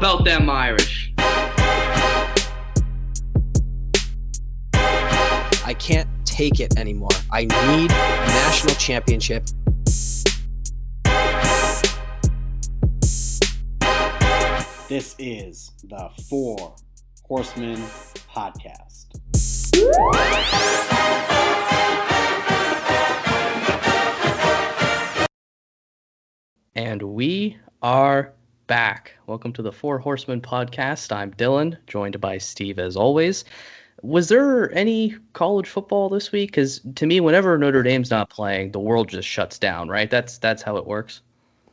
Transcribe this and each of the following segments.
about them Irish? I can't take it anymore. I need a national championship. This is the Four Horsemen podcast. And we are back. Welcome to the Four Horsemen podcast. I'm Dylan, joined by Steve as always. Was there any college football this week? Because to me, whenever Notre Dame's not playing, the world just shuts down, right? That's how it works.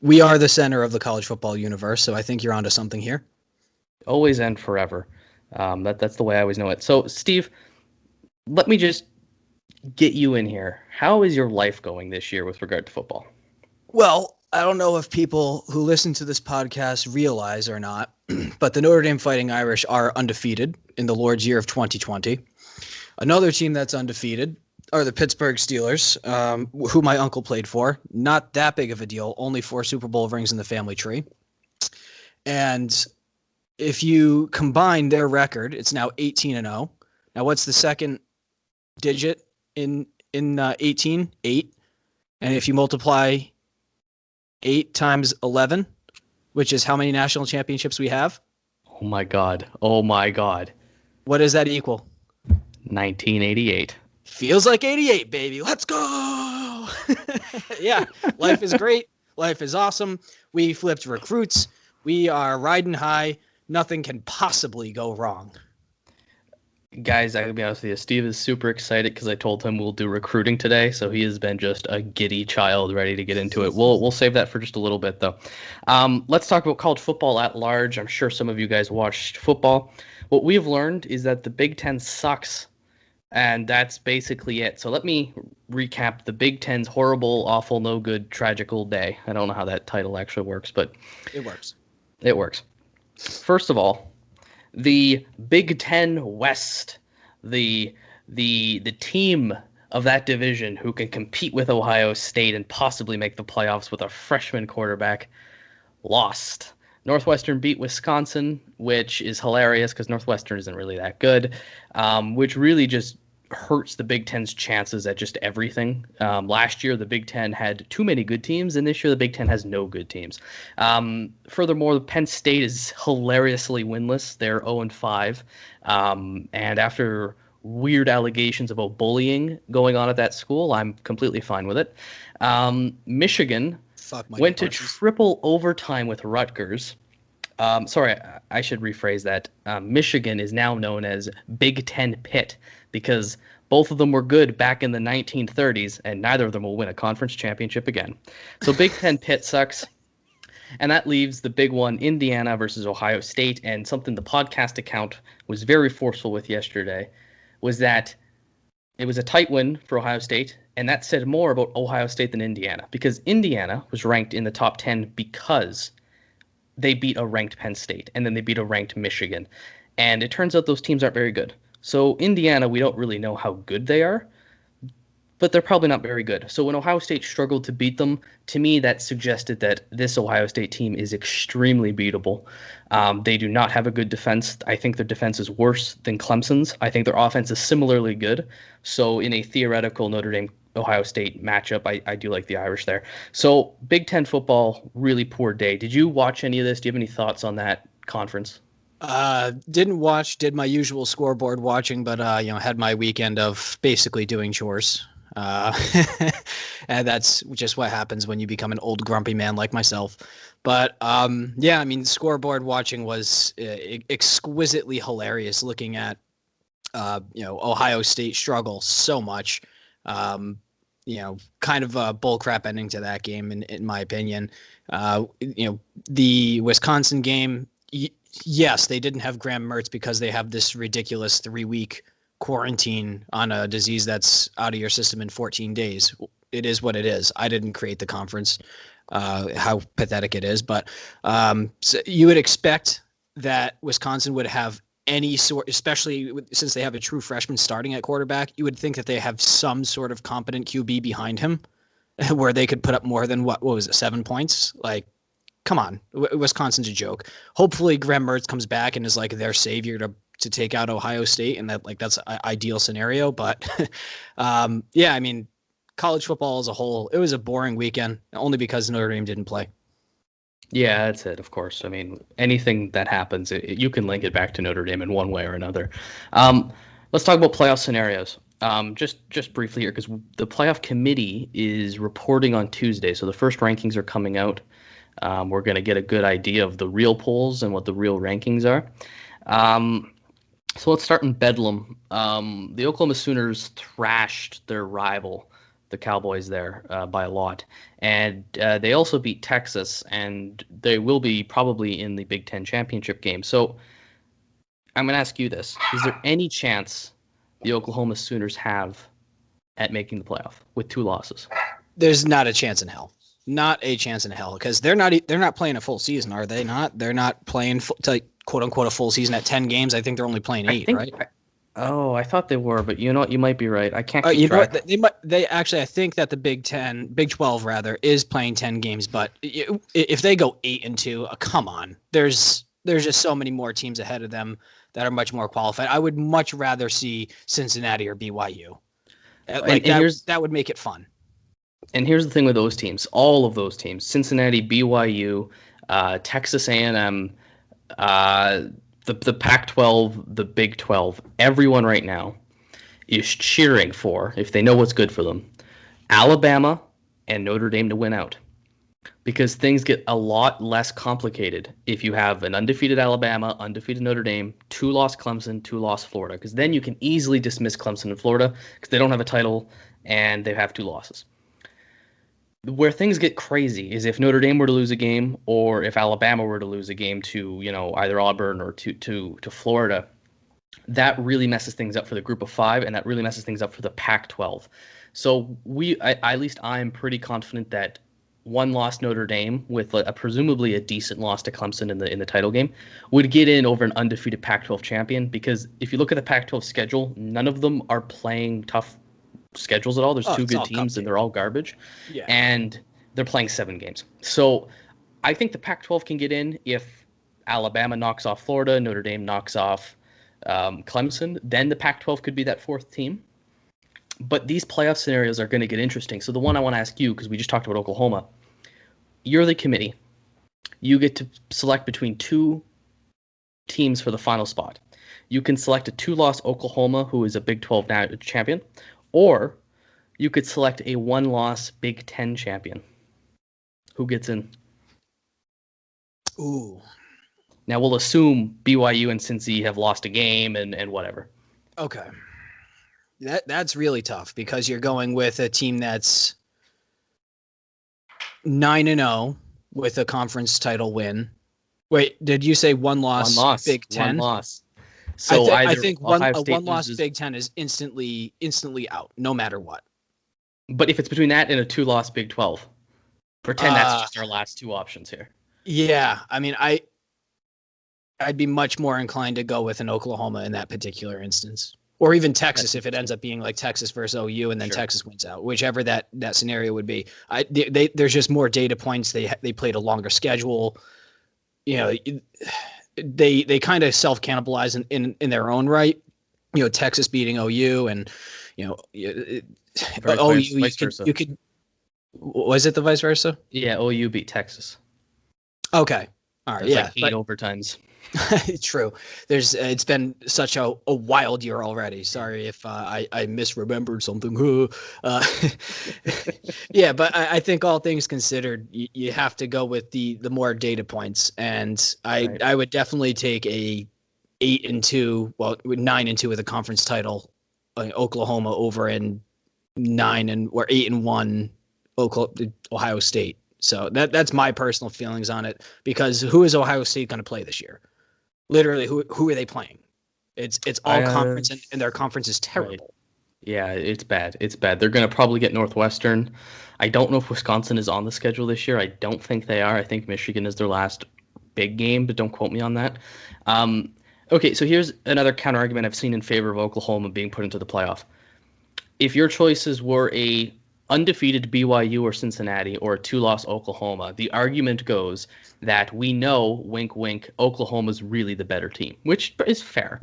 We are the center of the college football universe, so I think you're onto something here. Always and forever. That's the way I always know it. So, Steve, let me just get you in here. How is your life going this year with regard to football? Well, I don't know if people who listen to this podcast realize or not, but the Notre Dame Fighting Irish are undefeated in the Lord's year of 2020. Another team that's undefeated are the Pittsburgh Steelers, who my uncle played for. Not that big of a deal, only 4 Super Bowl rings in the family tree. And if you combine their record, it's now 18-0. Now, what's the second digit in 18? 8. And if you multiply 8 times 11, which is how many national championships we have? Oh my God. What does that equal? 1988. Feels like 88, baby. Let's go. Yeah, life is great. Life is awesome. We flipped recruits. We are riding high. Nothing can possibly go wrong. Guys, I gotta be honest with you. Steve is super excited because I told him we'll do recruiting today, so he has been just a giddy child ready to get into it. We'll save that for just a little bit, though. Let's talk about college football at large. I'm sure some of you guys watched football. What we've learned is that the Big Ten sucks, and that's basically it. So let me recap the Big Ten's horrible, awful, no good, tragical day. I don't know how that title actually works, but it works. It works. First of all, the Big Ten West, the team of that division who can compete with Ohio State and possibly make the playoffs with a freshman quarterback, lost. Northwestern beat Wisconsin, which is hilarious because Northwestern isn't really that good, which really just hurts the Big Ten's chances at just everything. Last year, the Big Ten had too many good teams, and this year the Big Ten has no good teams. Furthermore, Penn State is hilariously winless. They're 0-5. And after weird allegations about bullying going on at that school, I'm completely fine with it. Michigan went to triple overtime with Rutgers. Sorry, I should rephrase that. Michigan is now known as Big Ten Pitt because both of them were good back in the 1930s, and neither of them will win a conference championship again. So Big Ten Pitt sucks. And that leaves the big one, Indiana versus Ohio State. And something the podcast account was very forceful with yesterday was that it was a tight win for Ohio State, and that said more about Ohio State than Indiana, because Indiana was ranked in the top 10 because they beat a ranked Penn State, and then they beat a ranked Michigan. And it turns out those teams aren't very good. So Indiana, we don't really know how good they are, but they're probably not very good. So when Ohio State struggled to beat them, to me that suggested that this Ohio State team is extremely beatable. They do not have a good defense. I think their defense is worse than Clemson's. I think their offense is similarly good. So in a theoretical Notre Dame Ohio State matchup, I do like the Irish there. So Big Ten football, really poor day. Did you watch any of this? Do you have any thoughts on that conference? Didn't watch, did my usual scoreboard watching, but had my weekend of basically doing chores. And that's just what happens when you become an old grumpy man like myself. But scoreboard watching was exquisitely hilarious, looking at Ohio State struggle so much. Kind of a bullcrap ending to that game, in my opinion. The Wisconsin game, yes, they didn't have Graham Mertz because they have this ridiculous 3-week quarantine on a disease that's out of your system in 14 days. It is what it is. I didn't create the conference, how pathetic it is. But so you would expect that Wisconsin would have any sort, especially since they have a true freshman starting at quarterback, you would think that they have some sort of competent QB behind him where they could put up more than what was it, 7 points? Like, come on, Wisconsin's a joke. Hopefully Graham Mertz comes back and is like their savior to take out Ohio State, and that's an ideal scenario. But yeah, I mean, college football as a whole, it was a boring weekend only because Notre Dame didn't play. Yeah, that's it, of course. I mean, anything that happens, you can link it back to Notre Dame in one way or another. Let's talk about playoff scenarios. Just briefly here, because the playoff committee is reporting on Tuesday, so the first rankings are coming out. We're going to get a good idea of the real polls and what the real rankings are. So let's start in Bedlam. The Oklahoma Sooners thrashed their rival, the Cowboys, there by a lot. And they also beat Texas, and they will be probably in the Big Ten championship game. So I'm going to ask you this. Is there any chance the Oklahoma Sooners have at making the playoff with 2 losses? There's not a chance in hell. Not a chance in hell, because they're not playing a full season, are they not? They're not playing quote unquote a full season at 10 games. I think they're only playing 8, right? I thought they were, but you know what? You might be right. I can't keep you track. know what? They actually, I think that the Big 12 rather is playing 10 games, but if they go 8-2, come on, there's just so many more teams ahead of them that are much more qualified. I would much rather see Cincinnati or BYU. That would make it fun. And here's the thing with those teams, all of those teams, Cincinnati, BYU, Texas A&M, the Pac-12, the Big 12, everyone right now is cheering for, if they know what's good for them, Alabama and Notre Dame to win out. Because things get a lot less complicated if you have an undefeated Alabama, undefeated Notre Dame, 2-loss Clemson, 2-loss Florida. Because then you can easily dismiss Clemson and Florida because they don't have a title and they have 2 losses. Where things get crazy is if Notre Dame were to lose a game, or if Alabama were to lose a game to, either Auburn or to Florida. That really messes things up for the group of 5, and that really messes things up for the Pac-12. So at least I'm pretty confident that 1-loss Notre Dame with presumably a decent loss to Clemson in the title game would get in over an undefeated Pac-12 champion. Because if you look at the Pac-12 schedule, none of them are playing tough schedules at all. There's 2 good teams and they're all garbage. Yeah. And they're playing 7 games. So I think the Pac-12 can get in if Alabama knocks off Florida, Notre Dame knocks off Clemson. Then the Pac-12 could be that 4th team. But these playoff scenarios are going to get interesting. So the one I want to ask you, because we just talked about Oklahoma, you're the committee. You get to select between 2 teams for the final spot. You can select a 2-loss Oklahoma, who is a Big 12 champion, or you could select a 1-loss Big 10 champion. Who gets in? Ooh. Now we'll assume BYU and Cincy have lost a game and whatever. Okay. That's really tough because you're going with a team that's 9-0 with a conference title win. Wait, did you say 1-loss Big 10? 1 loss. So I think a 1-loss Big 10 is instantly out, no matter what. But if it's between that and a 2-loss Big 12, pretend that's just our last 2 options here. Yeah, I mean, I'd be much more inclined to go with an Oklahoma in that particular instance, or even Texas if it ends up being like Texas versus OU and then Texas wins out, whichever that scenario would be. There's just more data points. They played a longer schedule. They kind of self-cannibalize in their own right. Texas beating OU and OU you could was it the vice versa? Yeah, OU beat Texas. Okay. All right. That's like 8 overtimes. True. It's been such a wild year already. Sorry if I misremembered something. Yeah, but I think all things considered, you have to go with the more data points, and I would definitely take a 8-2, 9-2 with a conference title, Oklahoma over in 8-1 Ohio State. So that's my personal feelings on it, because who is Ohio State going to play this year? Literally, who are they playing? It's all conference, and their conference is terrible. Right. Yeah, it's bad. It's bad. They're going to probably get Northwestern. I don't know if Wisconsin is on the schedule this year. I don't think they are. I think Michigan is their last big game, but don't quote me on that. Okay, so here's another counter-argument I've seen in favor of Oklahoma being put into the playoff. If your choices were a undefeated BYU or Cincinnati or a 2-loss Oklahoma, the argument goes that we know, wink, wink, Oklahoma's really the better team, which is fair.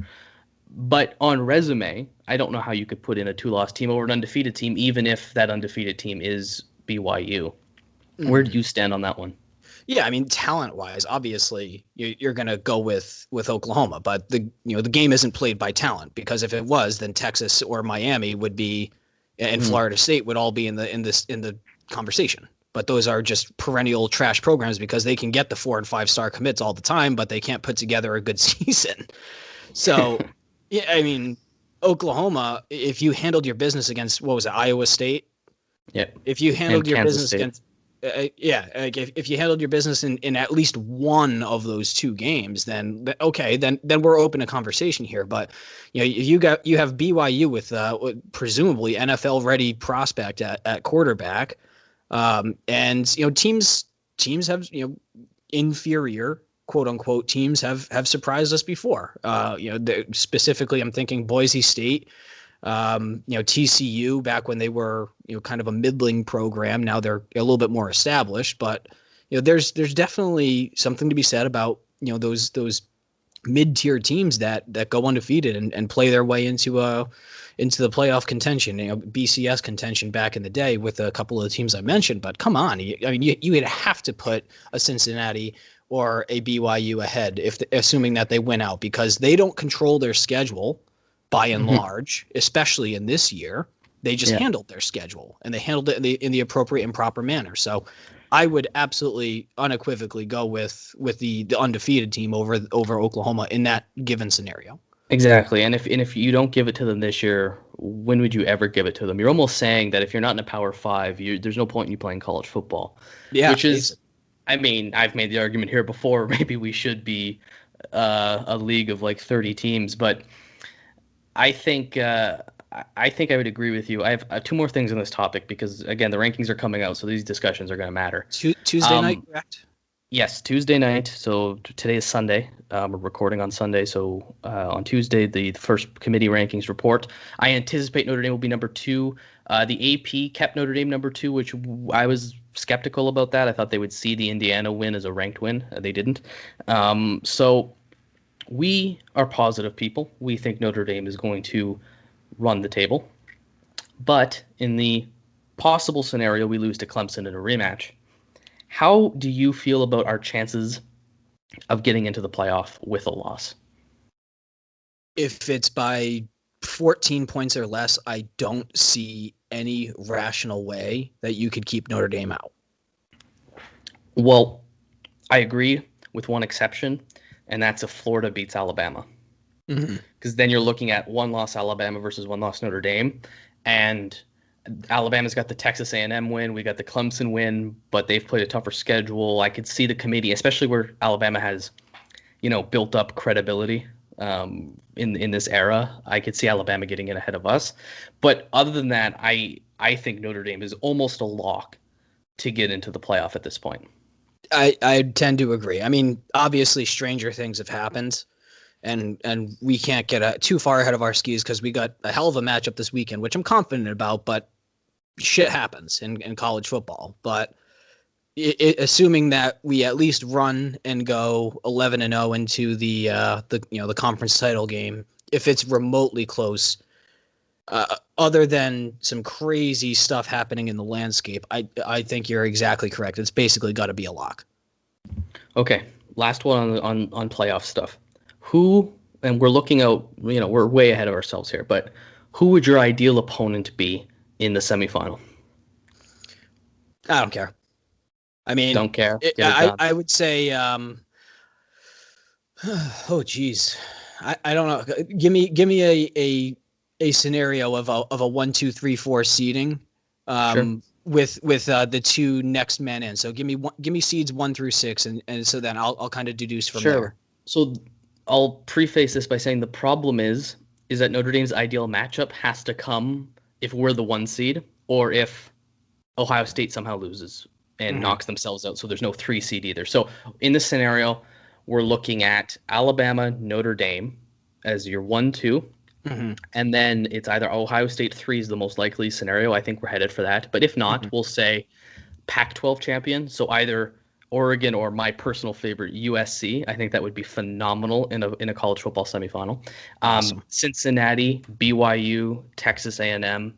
But on resume, I don't know how you could put in a 2-loss team over an undefeated team, even if that undefeated team is BYU. Where do you stand on that one? Yeah, I mean, talent-wise, obviously, you're going to go with Oklahoma, but the game isn't played by talent, because if it was, then Texas or Miami would be, and Florida State would all be in the conversation. But those are just perennial trash programs because they can get the 4 and 5 star commits all the time, but they can't put together a good season. So, yeah, I mean, Oklahoma, if you handled your business against, what was it, Iowa State? Yeah. If you handled your Kansas business State. against like if you handled your business in at least one of those 2 games, then okay, then we're open to conversation here. But you have BYU with presumably NFL ready prospect at quarterback, and teams have inferior quote unquote teams have surprised us before. Specifically, I'm thinking Boise State. TCU back when they were, kind of a middling program. Now they're a little bit more established, but there's definitely something to be said about, those mid-tier teams that go undefeated and play their way into the playoff contention, BCS contention back in the day with a couple of the teams I mentioned. But come on, you would have to put a Cincinnati or a BYU ahead assuming that they win out, because they don't control their schedule. By and large, especially in this year, they just handled their schedule, and they handled it in the appropriate and proper manner. So I would absolutely unequivocally go with the undefeated team over Oklahoma in that given scenario. Exactly. And if you don't give it to them this year, when would you ever give it to them? You're almost saying that if you're not in a Power 5, there's no point in you playing college football. Yeah. Which is, I mean, I've made the argument here before, maybe we should be a league of like 30 teams, but I think I would agree with you. I have 2 more things on this topic because, again, the rankings are coming out, so these discussions are going to matter. Tuesday night, correct? Yes, Tuesday night. So today is Sunday. We're recording on Sunday. So on Tuesday, the first committee rankings report. I anticipate Notre Dame will be number 2. The AP kept Notre Dame number 2, which I was skeptical about that. I thought they would see the Indiana win as a ranked win. They didn't. So we are positive people. We think Notre Dame is going to run the table. But in the possible scenario we lose to Clemson in a rematch, how do you feel about our chances of getting into the playoff with a loss? If it's by 14 points or less, I don't see any rational way that you could keep Notre Dame out. Well, I agree with one exception, and that's if Florida beats Alabama. Because then you're looking at 1-loss Alabama versus 1-loss Notre Dame, and Alabama's got the Texas A&M win, we got the Clemson win, but they've played a tougher schedule. I could see the committee, especially where Alabama has, built up credibility in this era. I could see Alabama getting in ahead of us. But other than that, I think Notre Dame is almost a lock to get into the playoff at this point. I tend to agree. I mean, obviously, stranger things have happened, and we can't get too far ahead of our skis because we got a hell of a matchup this weekend, which I'm confident about, but shit happens in college football. But assuming that we at least run and go 11-0 into the conference title game, if it's remotely close, other than some crazy stuff happening in the landscape, I think you're exactly correct. It's basically got to be a lock. Okay, last one on playoff stuff. Who, and we're looking out, we're way ahead of ourselves here, but who would your ideal opponent be in the semifinal? I don't care. I mean, don't care. I would say, oh geez, I don't know. Give me a scenario of a 1, 2, 3, 4 seeding, sure. with the 2 next men in. So give me seeds 1 through 6, and so then I'll kind of deduce from there. So I'll preface this by saying the problem is that Notre Dame's ideal matchup has to come if we're the 1 seed or if Ohio State somehow loses and knocks themselves out. So there's no 3 seed either. So in this scenario, we're looking at Alabama, Notre Dame as your 1, 2, Mhm. And then it's either Ohio State 3 is the most likely scenario. I think we're headed for that. But if not, Mhm. we'll say Pac-12 champion. So either Oregon or my personal favorite USC. I think that would be phenomenal in a college football semifinal. Awesome. Cincinnati, BYU, Texas A&M,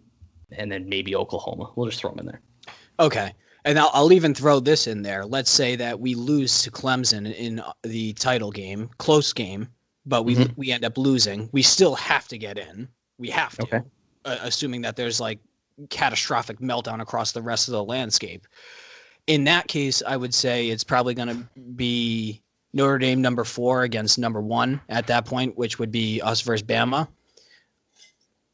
and then maybe Oklahoma. We'll just throw them in there. Okay. And I'll even throw this in there. Let's say that we lose to Clemson in the title game, close game, but we end up losing. We still have to get in. We have to, Okay. assuming that there's like catastrophic meltdown across the rest of the landscape. In that case, I would say it's probably going to be Notre Dame number 4 against number 1 at that point, which would be us versus Bama.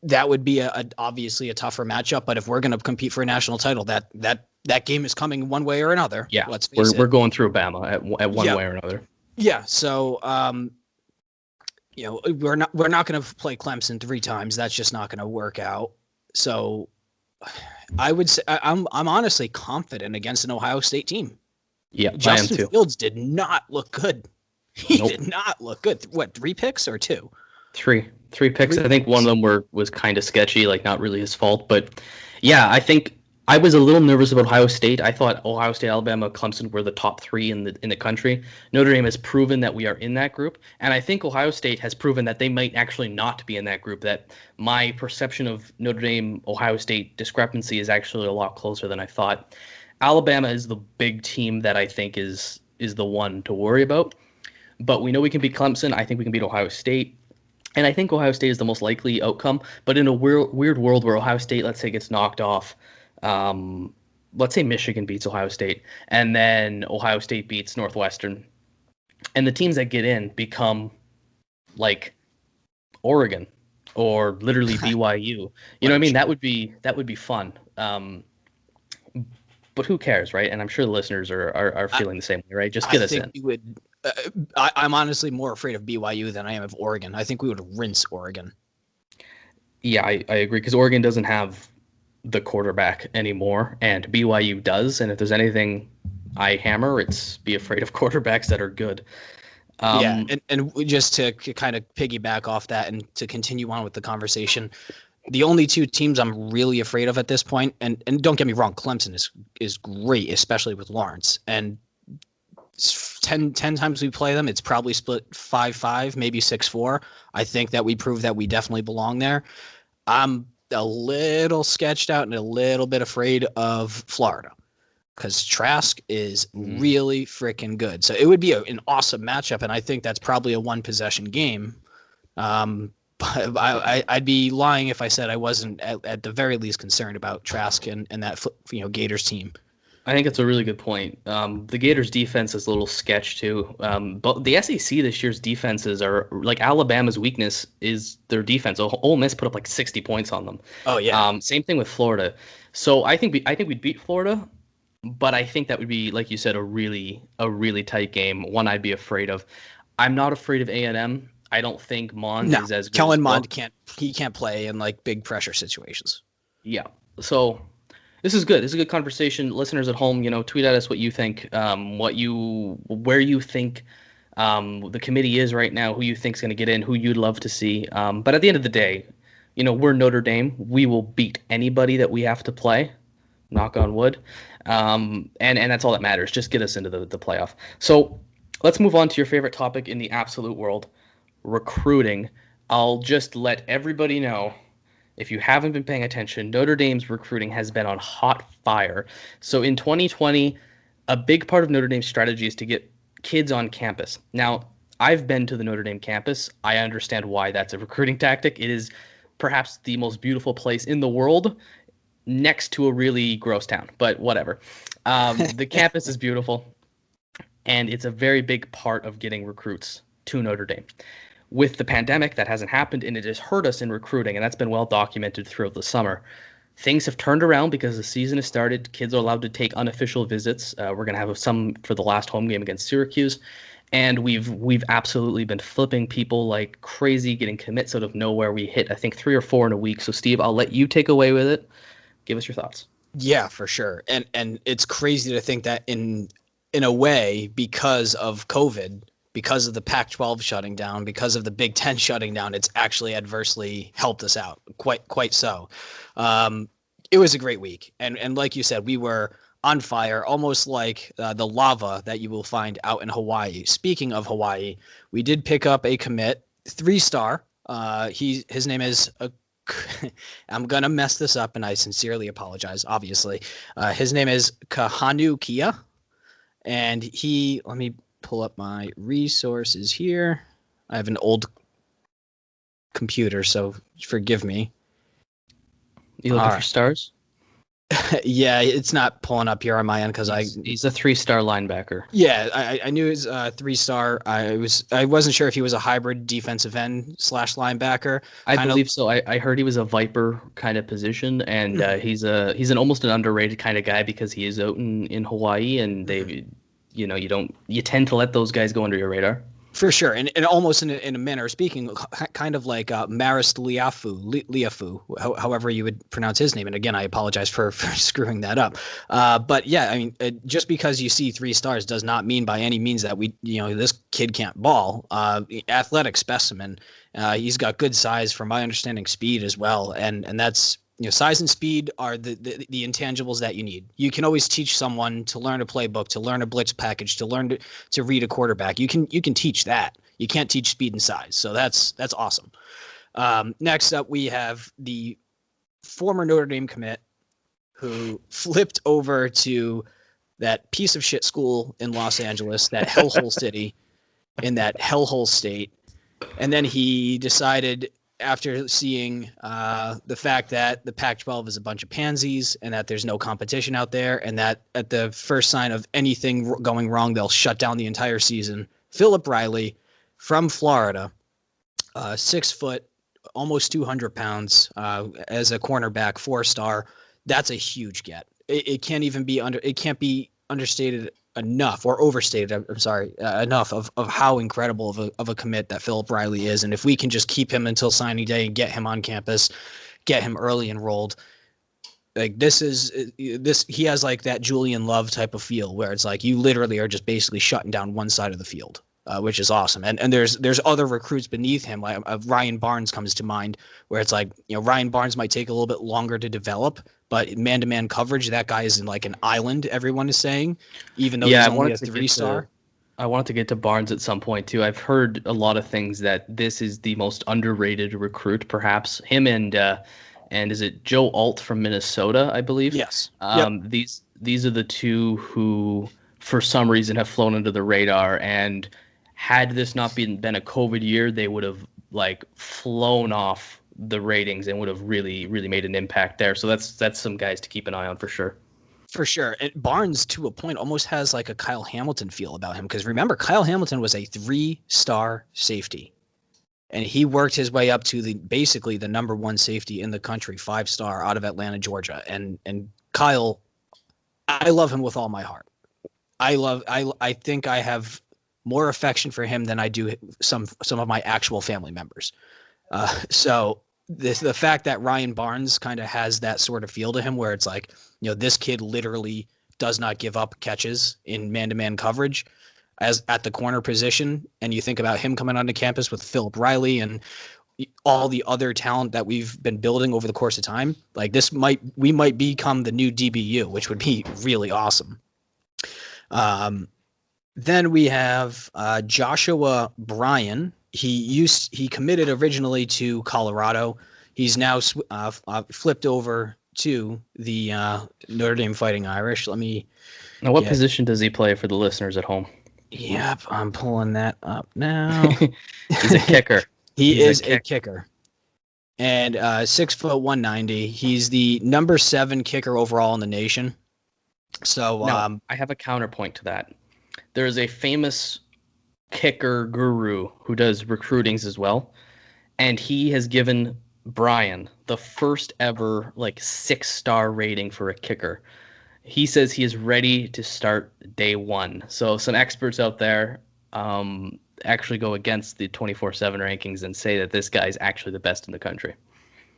That would be obviously a tougher matchup, but if we're going to compete for a national title, that game is coming one way or another. Yeah, let's face we're it. going through Bama at one way or another. Yeah, so we're not going to play Clemson 3 times. That's just not going to work out. So I would say I'm honestly confident against an Ohio State team. Yeah, Justin I am too. Fields did not look good. He Nope. did not look good. What, 3 picks or 2? Three picks. I think one of them was kind of sketchy, like not really his fault. But yeah, I think I was a little nervous about Ohio State. I thought Ohio State, Alabama, Clemson were the top 3 in the country. Notre Dame has proven that we are in that group, and I think Ohio State has proven that they might actually not be in that group. That my perception of Notre Dame Ohio State discrepancy is actually a lot closer than I thought. Alabama is the big team that I think is the one to worry about. But we know we can beat Clemson. I think we can beat Ohio State. And I think Ohio State is the most likely outcome. But in a weird world where Ohio State, let's say, gets knocked off, let's say Michigan beats Ohio State, and then Ohio State beats Northwestern, and the teams that get in become like Oregon or literally BYU. You know what I mean? That would be fun. But who cares, right? And I'm sure the listeners are feeling the same way, right? Just get us in. We would. I'm honestly more afraid of BYU than I am of Oregon. I think we would rinse Oregon. Yeah, I agree, because Oregon doesn't have the quarterback anymore, and BYU does. And if there's anything I hammer, it's be afraid of quarterbacks that are good. Yeah, and just to kind of piggyback off that and to continue on with the conversation, the only 2 teams I'm really afraid of at this point, and don't get me wrong, Clemson is great, especially with Lawrence. And 10 times we play them, it's probably split 5-5, maybe 6-4. I think that we prove that we definitely belong there. I'm a little sketched out and a little bit afraid of Florida because Trask is really freaking good. So it would be an awesome matchup, and I think that's probably a 1-possession game. But I'd be lying if I said I wasn't at the very least concerned about Trask and that Gators team. I think it's a really good point. The Gators defense is a little sketch too. But the SEC this year's defenses are like Alabama's weakness is their defense. Ole Miss put up like 60 points on them. Oh yeah. Same thing with Florida. So I think we'd beat Florida, but I think that would be, like you said, a really tight game. One I'd be afraid of. I'm not afraid of A&M. I don't think Mond is as good. Kellen Mond can't play in like big pressure situations. Yeah. So this is good. This is a good conversation. Listeners at home, tweet at us what you think, where you think the committee is right now, who you think is going to get in, who you'd love to see. But at the end of the day, we're Notre Dame. We will beat anybody that we have to play. Knock on wood. And that's all that matters. Just get us into the playoff. So let's move on to your favorite topic in the absolute world, recruiting. I'll just let everybody know, if you haven't been paying attention, Notre Dame's recruiting has been on hot fire. So in 2020, a big part of Notre Dame's strategy is to get kids on campus. Now, I've been to the Notre Dame campus. I understand why that's a recruiting tactic. It is perhaps the most beautiful place in the world, next to a really gross town, but whatever. The campus is beautiful, and it's a very big part of getting recruits to Notre Dame. With the pandemic, that hasn't happened, and it has hurt us in recruiting, and that's been well documented throughout the summer. Things have turned around because the season has started. Kids are allowed to take unofficial visits. We're going to have some for the last home game against Syracuse, and we've absolutely been flipping people like crazy, getting commits out of nowhere. We hit, I think, 3 or 4 in a week. So, Steve, I'll let you take away with it. Give us your thoughts. Yeah, for sure. And it's crazy to think that in a way, because of COVID, because of the Pac-12 shutting down, because of the Big Ten shutting down, it's actually adversely helped us out quite so. It was a great week, and like you said, we were on fire, almost like the lava that you will find out in Hawaii. Speaking of Hawaii, we did pick up a commit, 3-star. His name is I'm gonna mess this up, and I sincerely apologize. Obviously, his name is Kahanu Kia, and let me pull up my resources here. I have an old computer, so forgive me. You looking for stars? Yeah, it's not pulling up here on my end because he's a 3-star linebacker. Yeah, I knew he was 3-star. I wasn't sure if he was a hybrid defensive end / linebacker. I believe so. I heard he was a Viper kind of position, and he's an almost an underrated kind of guy because he is out in Hawaii, and they, you tend to let those guys go under your radar. For sure, and almost in a manner of speaking, kind of like Maris Liafu, however you would pronounce his name. And again, I apologize for screwing that up. But yeah, I mean, just because you see 3 stars does not mean by any means that this kid can't ball. Athletic specimen. He's got good size, from my understanding, speed as well, and that's. Size and speed are the intangibles that you need. You can always teach someone to learn a playbook, to learn a blitz package, to learn to read a quarterback. You can teach that. You can't teach speed and size. So that's awesome. Next up, we have the former Notre Dame commit who flipped over to that piece of shit school in Los Angeles, that hellhole city in that hellhole state. And then he decided, after seeing the fact that the Pac-12 is a bunch of pansies and that there's no competition out there, and that at the first sign of anything going wrong, they'll shut down the entire season, Philip Riley from Florida, 6 foot, almost 200 pounds, as a cornerback, 4-star. That's a huge get. It can't be understated enough, or overstated, I'm sorry, enough of how incredible of a commit that Philip Riley is. And if we can just keep him until signing day and get him on campus, get him early enrolled, like he has like that Julian Love type of feel, where it's like you literally are just basically shutting down one side of the field, which is awesome. And there's other recruits beneath him, like Ryan Barnes comes to mind, where it's like, Ryan Barnes might take a little bit longer to develop, but man-to-man coverage, that guy is in like an island, everyone is saying, even though he's only a 3-star. I wanted to get to Barnes at some point too. I've heard a lot of things that this is the most underrated recruit, perhaps. Him and is it Joe Alt from Minnesota, I believe? Yes. Yep. These are the two who, for some reason, have flown under the radar, and had this not been a COVID year, they would have like flown off the ratings and would have really, really made an impact there. So that's some guys to keep an eye on for sure. For sure. And Barnes, to a point, almost has like a Kyle Hamilton feel about him, because remember, Kyle Hamilton was a 3-star safety, and he worked his way up to basically the number 1 safety in the country, 5-star, out of Atlanta, Georgia. And Kyle, I love him with all my heart. I think I have more affection for him than I do some of my actual family members. So the fact that Ryan Barnes kind of has that sort of feel to him, where it's like, this kid literally does not give up catches in man-to-man coverage as at the corner position. And you think about him coming onto campus with Philip Riley and all the other talent that we've been building over the course of time, like we might become the new DBU, which would be really awesome. Then we have Joshua Bryan. He committed originally to Colorado. He's now flipped over to the Notre Dame Fighting Irish. Now, what position does he play for the listeners at home? Yep, I'm pulling that up now. He's a kicker. He is a kicker. And 6 foot 190. He's the number 7 kicker overall in the nation. So now, I have a counterpoint to that. There is a famous kicker guru who does recruitings as well, and he has given Brian the first ever 6-star rating for a kicker. He says he is ready to start day 1. So some experts out there actually go against the 24/7 rankings and say that this guy is actually the best in the country.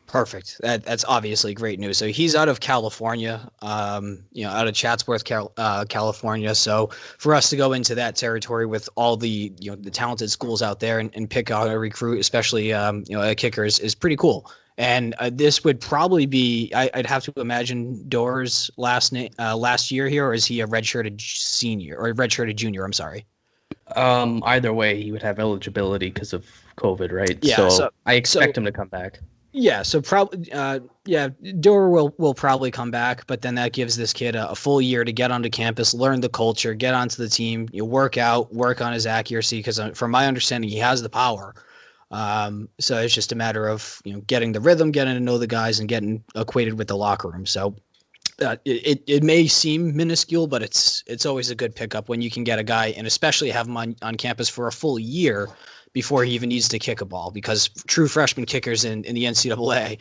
Perfect. That's obviously great news. So he's out of California, out of Chatsworth, California. So for us to go into that territory with all the the talented schools out there and pick out a recruit, especially a kicker, is pretty cool. And this would probably be, I'd have to imagine, Doerr's last year here, or is he a redshirted senior or a redshirted junior? I'm sorry. Either way, he would have eligibility because of COVID, right? Yeah. So I expect him to come back. Yeah, so probably, Doer will probably come back, but then that gives this kid a full year to get onto campus, learn the culture, get onto the team, work out, work on his accuracy, because from my understanding, he has the power. So it's just a matter of getting the rhythm, getting to know the guys, and getting acquainted with the locker room. So it may seem minuscule, but it's always a good pickup when you can get a guy, and especially have him on campus for a full year before he even needs to kick a ball, because true freshman kickers in the NCAA,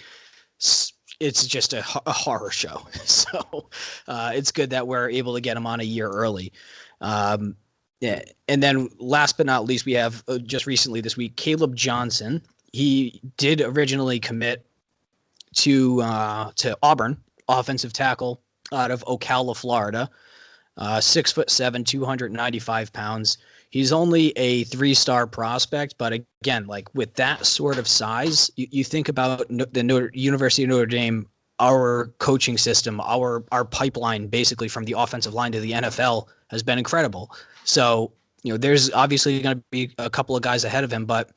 it's just a horror show. So it's good that we're able to get him on a year early. Yeah. And then last but not least, we have just recently this week, Caleb Johnson. He did originally commit to Auburn, offensive tackle out of Ocala, Florida, 6'7", 295 pounds. He's only a 3-star prospect, but again, like with that sort of size, you think about the University of Notre Dame, our coaching system, our pipeline, basically from the offensive line to the NFL, has been incredible. So, there's obviously going to be a couple of guys ahead of him, but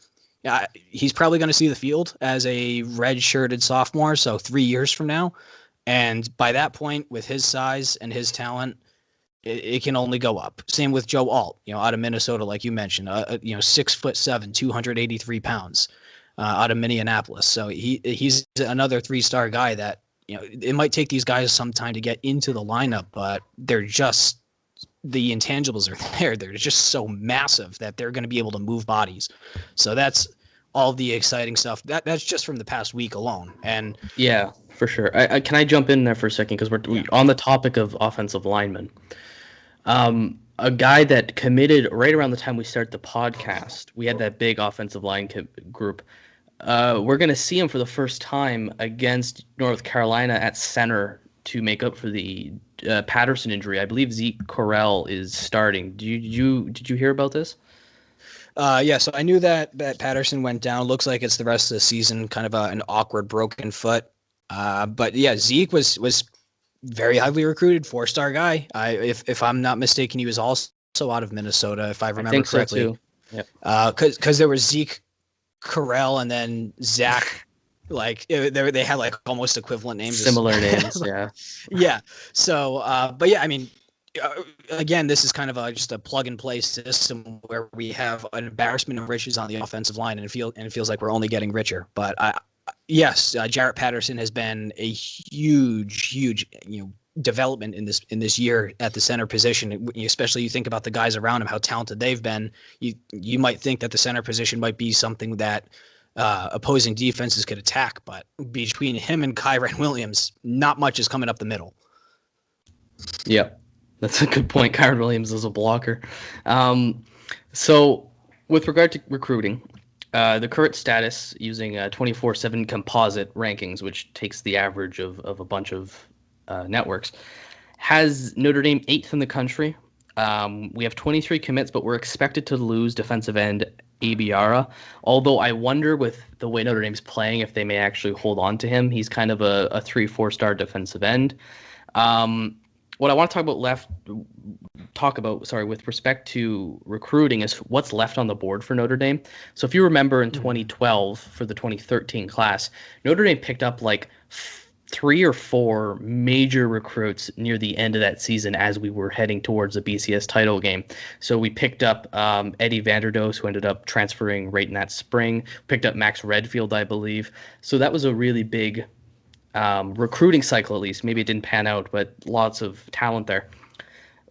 he's probably going to see the field as a red-shirted sophomore, so 3 years from now. And by that point, with his size and his talent, it can only go up. Same with Joe Alt, out of Minnesota, like you mentioned, 6'7", 283 pounds, out of Minneapolis. So he's another 3-star guy that, it might take these guys some time to get into the lineup, but they're just, the intangibles are there. They're just so massive that they're going to be able to move bodies. So that's all the exciting stuff. That's just from the past week alone. And yeah, for sure. Can I jump in there for a second? Because we're on the topic of offensive linemen. A guy that committed right around the time we started the podcast, we had that big offensive line group. We're going to see him for the first time against North Carolina at center to make up for the Patterson injury. I believe Zeke Correll is starting. Did you hear about this? Yeah, so I knew that Patterson went down. Looks like it's the rest of the season, kind of an awkward broken foot. But yeah, Zeke was very highly recruited, 4-star guy. If I'm not mistaken, he was also out of Minnesota, if I remember correctly. So too. Yeah. Because there was Zeke Correll and then Zach, like they had like almost equivalent names, similar names. Yeah. Yeah. So, but yeah, I mean, again, this is kind of just a plug and play system where we have an embarrassment of riches on the offensive line, and it feels like we're only getting richer. But yes, Jarrett Patterson has been a huge, development in this year at the center position. Especially you think about the guys around him, how talented they've been. You might think that the center position might be something that opposing defenses could attack, but between him and Kyron Williams, not much is coming up the middle. Yeah, that's a good point. Kyron Williams is a blocker. So with regard to recruiting, the current status using 24/7 composite rankings, which takes the average of a bunch of networks, has Notre Dame 8th in the country. We have 23 commits, but we're expected to lose defensive end Abiara. Although I wonder, with the way Notre Dame's playing, if they may actually hold on to him. He's kind of a 3-4-star defensive end. What I want to talk about with respect to recruiting is what's left on the board for Notre Dame. So if you remember in 2012 for the 2013 class, Notre Dame picked up like 3 or 4 major recruits near the end of that season as we were heading towards the BCS title game. So we picked up Eddie Vanderdoes, who ended up transferring right in that spring. Picked up Max Redfield, I believe. So that was a really big recruiting cycle, at least. Maybe it didn't pan out, but lots of talent there.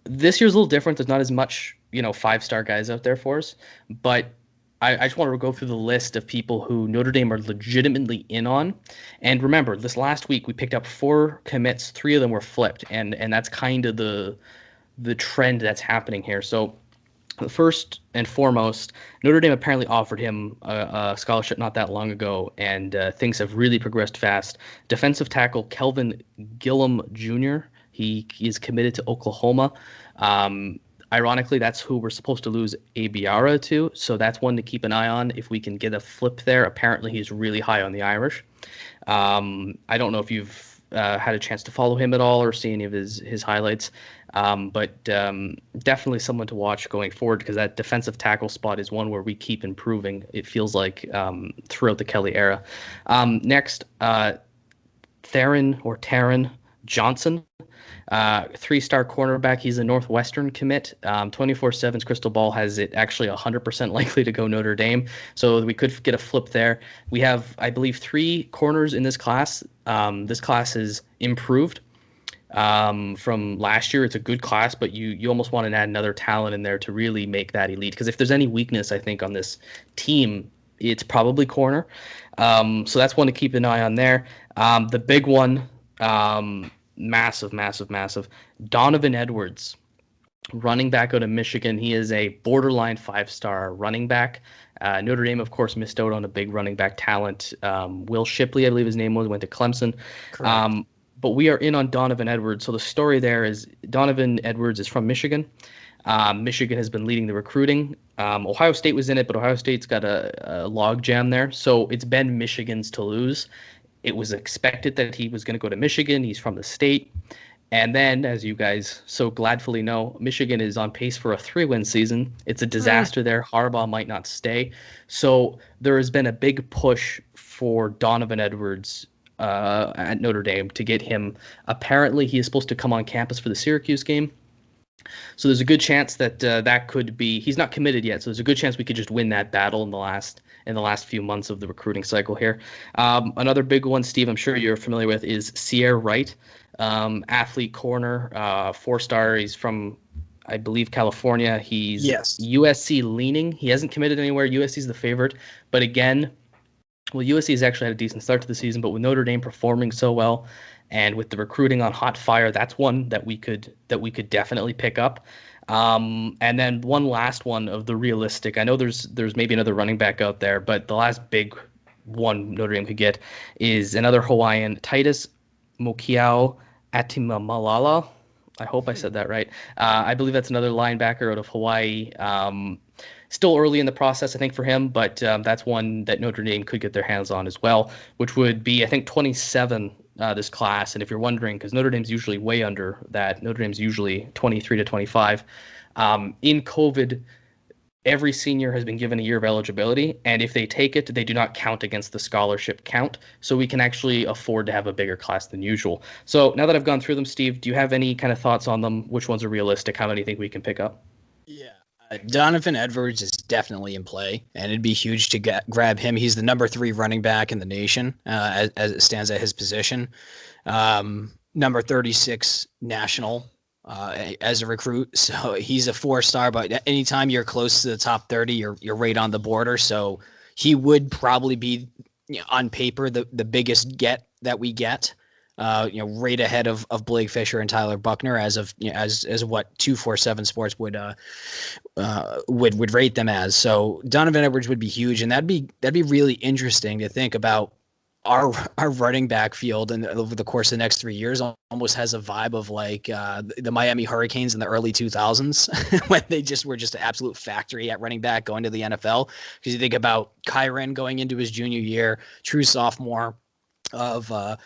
This year's a little different. There's not as much, 5-star guys out there for us. But I just want to go through the list of people who Notre Dame are legitimately in on. And remember, this last week we picked up 4 commits. 3 of them were flipped, and that's kind of the trend that's happening here. So First and foremost, Notre Dame apparently offered him a scholarship not that long ago, and things have really progressed fast. Defensive tackle Kelvin Gillum Jr., he is committed to Oklahoma. Ironically, that's who we're supposed to lose Abiara to, so that's one to keep an eye on if we can get a flip there. Apparently, he's really high on the Irish. I don't know if you've had a chance to follow him at all or see any of his highlights, but definitely someone to watch going forward, because that defensive tackle spot is one where we keep improving, it feels like, throughout the Kelly era. Next, Taron Johnson. 3-star cornerback. He's a Northwestern commit. 24/7's Crystal Ball has it actually 100% likely to go Notre Dame. So we could get a flip there. We have, I believe, 3 corners in this class. This class is improved from last year. It's a good class, but you almost want to add another talent in there to really make that elite. Because if there's any weakness, I think, on this team, it's probably corner. So that's one to keep an eye on there. The big one, massive. Donovan Edwards, running back out of Michigan. He is a borderline 5-star running back. Notre Dame, of course, missed out on a big running back talent. Will Shipley, I believe his name was, went to Clemson. But we are in on Donovan Edwards. So the story there is Donovan Edwards is from Michigan. Michigan has been leading the recruiting. Ohio State was in it, but Ohio State's got a log jam there. So it's been Michigan's to lose. It was expected that he was going to go to Michigan. He's from the state. And then, as you guys so gladfully know, Michigan is on pace for a 3-win season. It's a disaster there. Harbaugh might not stay. So there has been a big push for Donovan Edwards at Notre Dame to get him. Apparently, he is supposed to come on campus for the Syracuse game. So there's a good chance that that could be. He's not committed yet, so there's a good chance we could just win that battle in the last few months of the recruiting cycle here. Another big one, Steve, I'm sure you're familiar with, is Sierra Wright, athlete corner, 4-star. He's from, I believe, California. He's USC leaning. He hasn't committed anywhere. USC's the favorite, but again, well, USC has actually had a decent start to the season, but with Notre Dame performing so well, and with the recruiting on hot fire, that's one that we could definitely pick up. And then one last one of the realistic. I know there's maybe another running back out there, but the last big one Notre Dame could get is another Hawaiian, Titus Mokiao Atimamalala. I hope I said that right. I believe that's another linebacker out of Hawaii. Still early in the process, I think, for him, but that's one that Notre Dame could get their hands on as well, which would be, I think, 27 this class. And if you're wondering, because Notre Dame's usually way under that, Notre Dame's usually 23 to 25. In COVID, every senior has been given a year of eligibility, and if they take it, they do not count against the scholarship count. So we can actually afford to have a bigger class than usual. So now that I've gone through them, Steve, do you have any kind of thoughts on them? Which ones are realistic? How many do you think we can pick up? Yeah. Donovan Edwards is definitely in play, and it'd be huge to grab him. He's the number 3 running back in the nation as it stands at his position. Number 36 national as a recruit. So he's a 4-star, but anytime you're close to the top 30, you're right on the border. So he would probably be, on paper, the biggest get that we get. Right ahead of Blake Fisher and Tyler Buckner as of as what 247 Sports would rate them as. So Donovan Edwards would be huge, and that'd be really interesting to think about. Our running back field, and over the course of the next 3 years, almost has a vibe of like the Miami Hurricanes in the early 2000s when they just were an absolute factory at running back going to the NFL. Because you think about Kyren going into his junior year, true sophomore of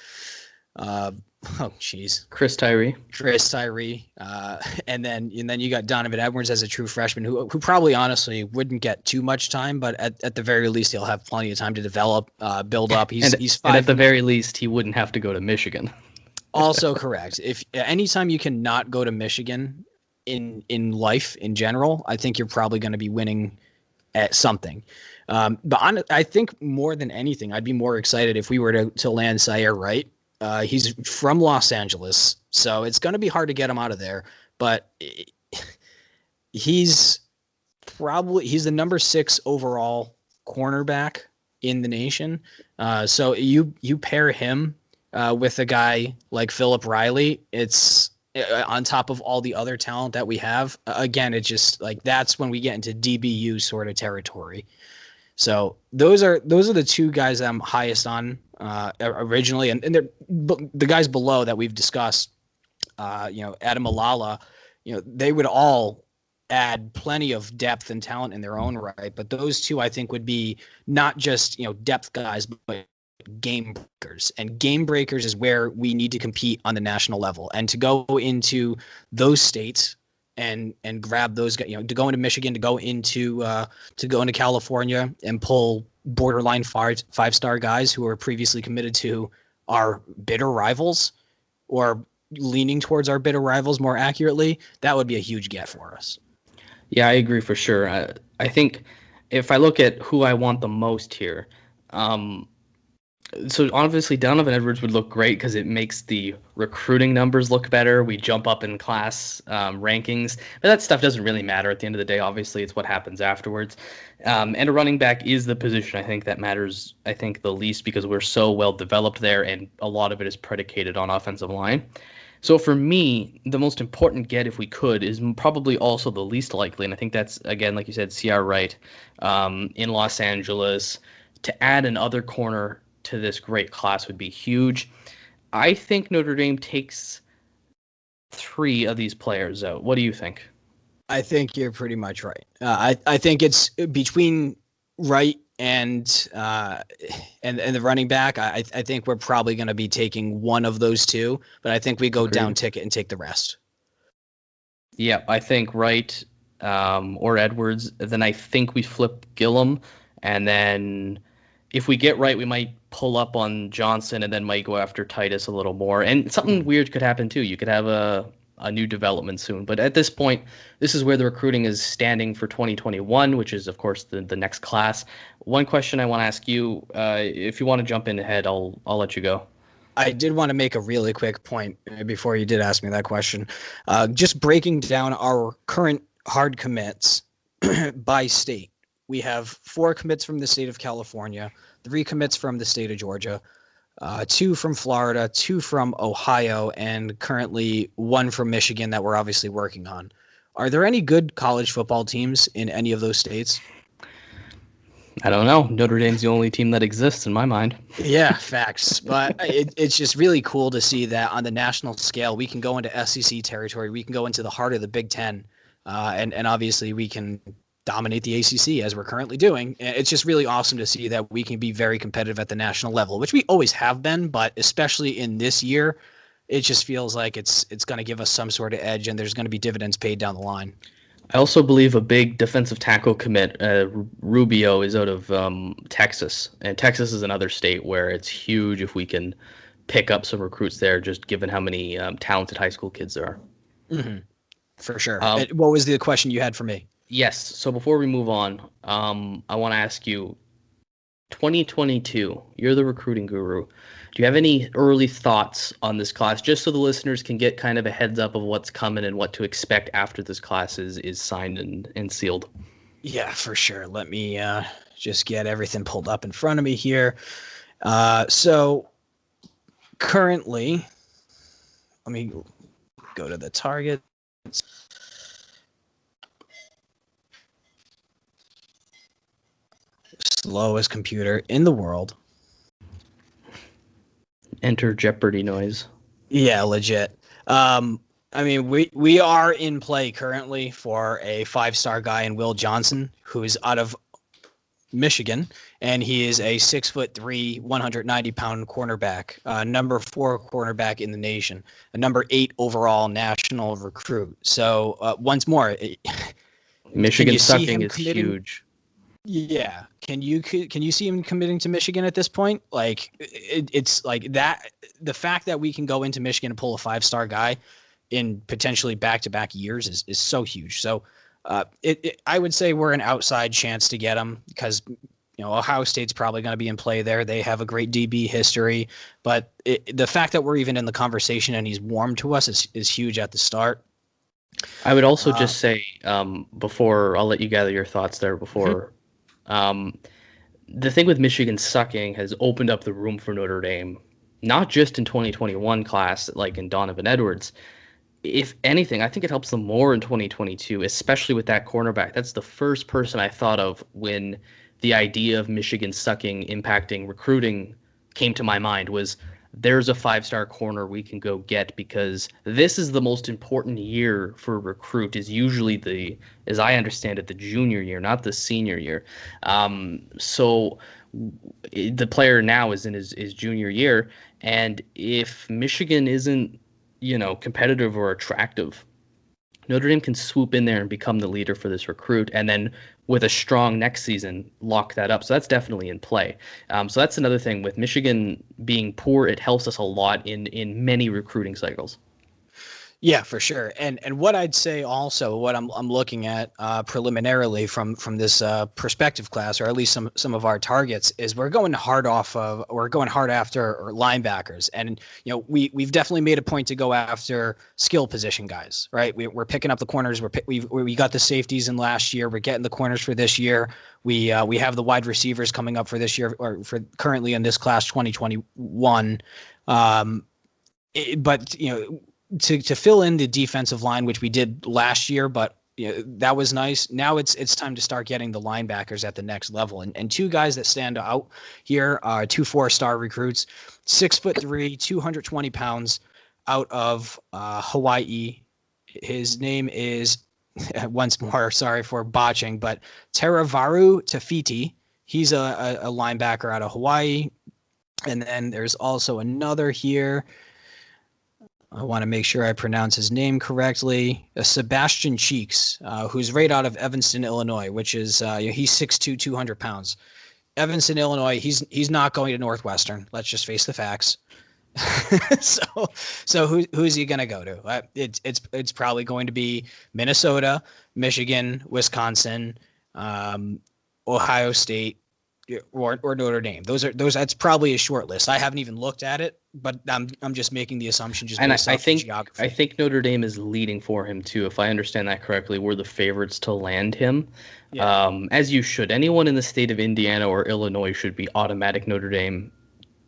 Chris Tyree, and then you got Donovan Edwards as a true freshman who probably honestly wouldn't get too much time, but at the very least he'll have plenty of time to develop, build up. He's 5. And at the very least he wouldn't have to go to Michigan. Also correct. If anytime you can not go to Michigan in life in general, I think you're probably going to be winning at something. But I think more than anything, I'd be more excited if we were to land Sierra Wright. He's from Los Angeles, so it's going to be hard to get him out of there. But he's the number 6 overall cornerback in the nation. So you pair him with a guy like Philip Riley, it's on top of all the other talent that we have. Again, it's just like that's when we get into DBU sort of territory. So those are the two guys that I'm highest on originally, and they're the guys below that we've discussed. Adam Alala, they would all add plenty of depth and talent in their own right. But those two, I think, would be not just depth guys, but game breakers. And game breakers is where we need to compete on the national level. And to go into those states and grab those guys, to go into Michigan, to go into California and pull borderline five-star guys who are previously committed to our bitter rivals, or leaning towards our bitter rivals more accurately, that would be a huge get for us. Yeah, I agree for sure. I think if I look at who I want the most here, so obviously Donovan Edwards would look great because it makes the recruiting numbers look better. We jump up in class rankings, but that stuff doesn't really matter at the end of the day. Obviously, it's what happens afterwards. And a running back is the position I think that matters, I think, the least, because we're so well developed there, and a lot of it is predicated on offensive line. So for me, the most important get, if we could, is probably also the least likely. And I think that's, again, like you said, C.R. Wright in Los Angeles. To add another corner to this great class would be huge. I think Notre Dame takes 3 of these players out. What do you think? I think you're pretty much right. I think it's between Wright and the running back. I think we're probably going to be taking one of those two, but I think we go down ticket and take the rest. Yeah, I think Wright or Edwards. Then I think we flip Gillum, and then if we get Wright, we might pull up on Johnson, and then might go after Titus a little more. And something weird could happen too. You could have a new development soon. But at this point, this is where the recruiting is standing for 2021, which is, of course, the next class. One question I want to ask you, if you want to jump in ahead, I'll let you go. I did want to make a really quick point before you did ask me that question. Just breaking down our current hard commits by state. We have 4 commits from the state of California, 3 commits from the state of Georgia, 2 from Florida, 2 from Ohio, and currently 1 from Michigan that we're obviously working on. Are there any good college football teams in any of those states? I don't know. Notre Dame's the only team that exists in my mind. Yeah, facts. But it's just really cool to see that on the national scale, we can go into SEC territory. We can go into the heart of the Big Ten. And obviously we can dominate the ACC as we're currently doing. And it's just really awesome to see that we can be very competitive at the national level, which we always have been, but especially in this year, it just feels like it's going to give us some sort of edge, and there's going to be dividends paid down the line. I also believe a big defensive tackle commit, Rubio, is out of Texas. And Texas is another state where it's huge if we can pick up some recruits there, just given how many talented high school kids there are. Mm-hmm. For sure. What was the question you had for me? Yes. So before we move on, I want to ask you, 2022, you're the recruiting guru. Do you have any early thoughts on this class, just so the listeners can get kind of a heads up of what's coming and what to expect after this class is signed and sealed? Yeah, for sure. Let me just get everything pulled up in front of me here. So currently, let me go to the target. Slowest computer in the world. Enter Jeopardy noise. Yeah, legit. I mean, we are in play currently for a 5-star guy in Will Johnson, who is out of Michigan, and he is a 6'3", 190-pound cornerback, number 4 cornerback in the nation, a number 8 overall national recruit. So once more, Michigan sucking is huge. Yeah. Can you see him committing to Michigan at this point? Like it's like that. The fact that we can go into Michigan and pull a 5-star guy in potentially back-to-back years is so huge. So I would say we're an outside chance to get him because, Ohio State's probably going to be in play there. They have a great DB history, but the fact that we're even in the conversation and he's warm to us is huge at the start. I would also just say before I'll let you gather your thoughts there before. The thing with Michigan sucking has opened up the room for Notre Dame, not just in 2021 class like in Donovan Edwards. if anything, I think it helps them more in 2022, especially with that cornerback. That's the first person I thought of when the idea of Michigan sucking, impacting recruiting came to my mind was there's a 5-star corner we can go get because this is the most important year for a recruit is usually as I understand it, the junior year, not the senior year. So the player now is in his junior year. And if Michigan isn't, competitive or attractive, Notre Dame can swoop in there and become the leader for this recruit, and then with a strong next season, lock that up. So that's definitely in play. So that's another thing with Michigan being poor. It helps us a lot in many recruiting cycles. Yeah, for sure. And what I'd say also, what I'm looking at preliminarily from this perspective class, or at least some of our targets, is we're going hard after linebackers, and we've definitely made a point to go after skill position guys, right? We're picking up the corners. We got the safeties in last year. We're getting the corners for this year. We have the wide receivers coming up for this year, or for currently in this class 2021. But to fill in the defensive line, which we did last year, but that was nice. Now it's time to start getting the linebackers at the next level. And two guys that stand out here are 2 4-star recruits, 6'3", 220 pounds, out of Hawaii. His name is, once more, sorry for botching, but Teravaru Tafiti. He's a linebacker out of Hawaii. And then there's also another here. I want to make sure I pronounce his name correctly. Sebastian Cheeks, who's right out of Evanston, Illinois, which is he's 6'2", 200 pounds. Evanston, Illinois. He's not going to Northwestern. Let's just face the facts. So who's he going to go to? It's probably going to be Minnesota, Michigan, Wisconsin, Ohio State, or Notre Dame. That's probably a short list. I haven't even looked at it, but I'm just making the assumption just based off the geography. I think Notre Dame is leading for him too. If I understand that correctly, we're the favorites to land him. Yeah. As you should. Anyone in the state of Indiana or Illinois should be automatic Notre Dame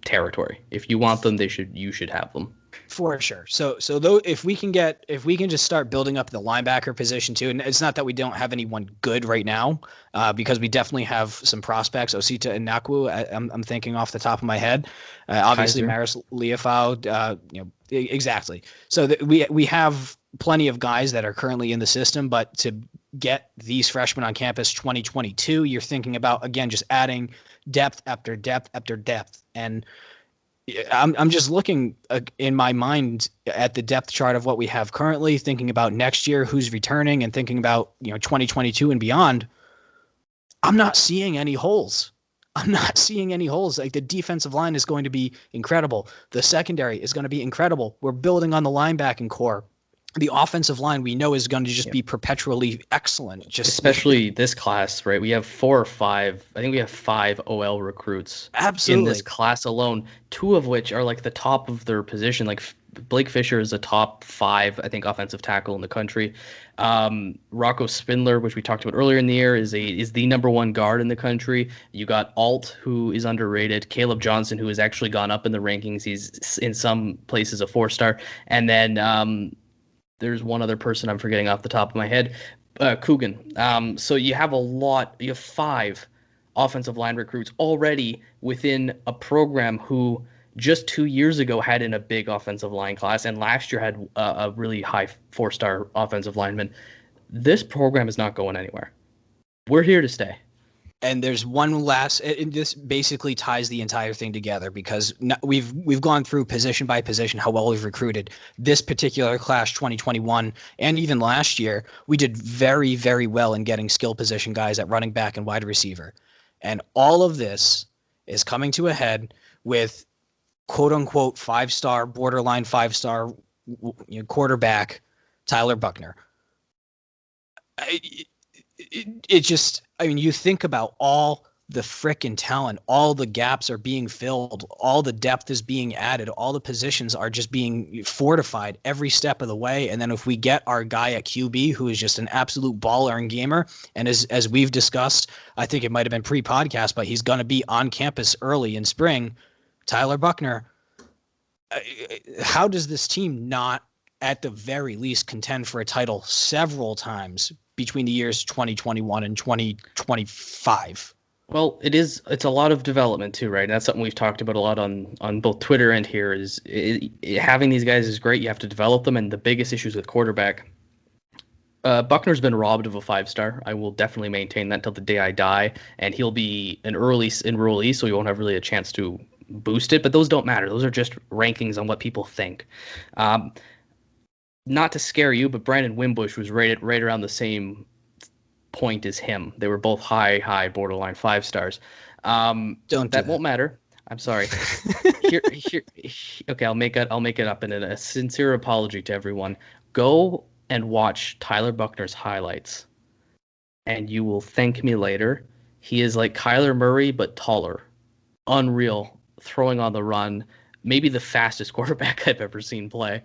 territory. If you want them, you should have them. For sure. So though, if we can just start building up the linebacker position too, and it's not that we don't have anyone good right now, because we definitely have some prospects. Osita and Nakwu, I'm thinking off the top of my head. Obviously, Maris Leofau, exactly. So we have plenty of guys that are currently in the system, but to get these freshmen on campus 2022, you're thinking about, again, just adding depth after depth after depth. And I'm just looking in my mind at the depth chart of what we have currently, thinking about next year, who's returning, and thinking about 2022 and beyond. I'm not seeing any holes. Like, the defensive line is going to be incredible. The secondary is going to be incredible. We're building on the linebacking core. The offensive line we know is going to just be perpetually excellent. Especially this class, right? We have 4 or 5. I think we have 5 OL recruits in this class alone. 2 of which are like the top of their position. Like Blake Fisher is a top 5, I think, offensive tackle in the country. Rocco Spindler, which we talked about earlier in the year, is the number 1 guard in the country. You got Alt, who is underrated. Caleb Johnson, who has actually gone up in the rankings. He's in some places a 4-star, and then there's one other person I'm forgetting off the top of my head, Coogan. So you have 5 offensive line recruits already within a program who just 2 years ago had in a big offensive line class, and last year had a really high 4-star offensive lineman. This program is not going anywhere. We're here to stay. And there's one last, and this basically ties the entire thing together, because we've gone through position by position how well we've recruited. This particular class, 2021, and even last year, we did very, very well in getting skill position guys at running back and wide receiver. And all of this is coming to a head with quote unquote 5-star, borderline 5-star quarterback Tyler Buckner. You think about all the frickin' talent, all the gaps are being filled, all the depth is being added, all the positions are just being fortified every step of the way. And then if we get our guy at QB, who is just an absolute baller and gamer, and as we've discussed, I think it might have been pre-podcast, but he's going to be on campus early in spring, Tyler Buckner. How does this team not at the very least contend for a title several times between the years 2021 and 2025. Well, it's a lot of development too, right? That's something we've talked about a lot on both Twitter and here having these guys is great. You have to develop them, and the biggest issues with quarterback. Buckner's been robbed of a 5-star. I will definitely maintain that till the day I die, and he'll be an early enrollee, so he won't have really a chance to boost it. But those don't matter. Those are just rankings on what people think. Not to scare you, but Brandon Wimbush was rated right around the same point as him. They were both high borderline 5-stars. That won't matter. I'm sorry. here. Okay, I'll make it up in a sincere apology to everyone. Go and watch Tyler Buckner's highlights, and you will thank me later. He is like Kyler Murray, but taller. Unreal. Throwing on the run. Maybe the fastest quarterback I've ever seen play.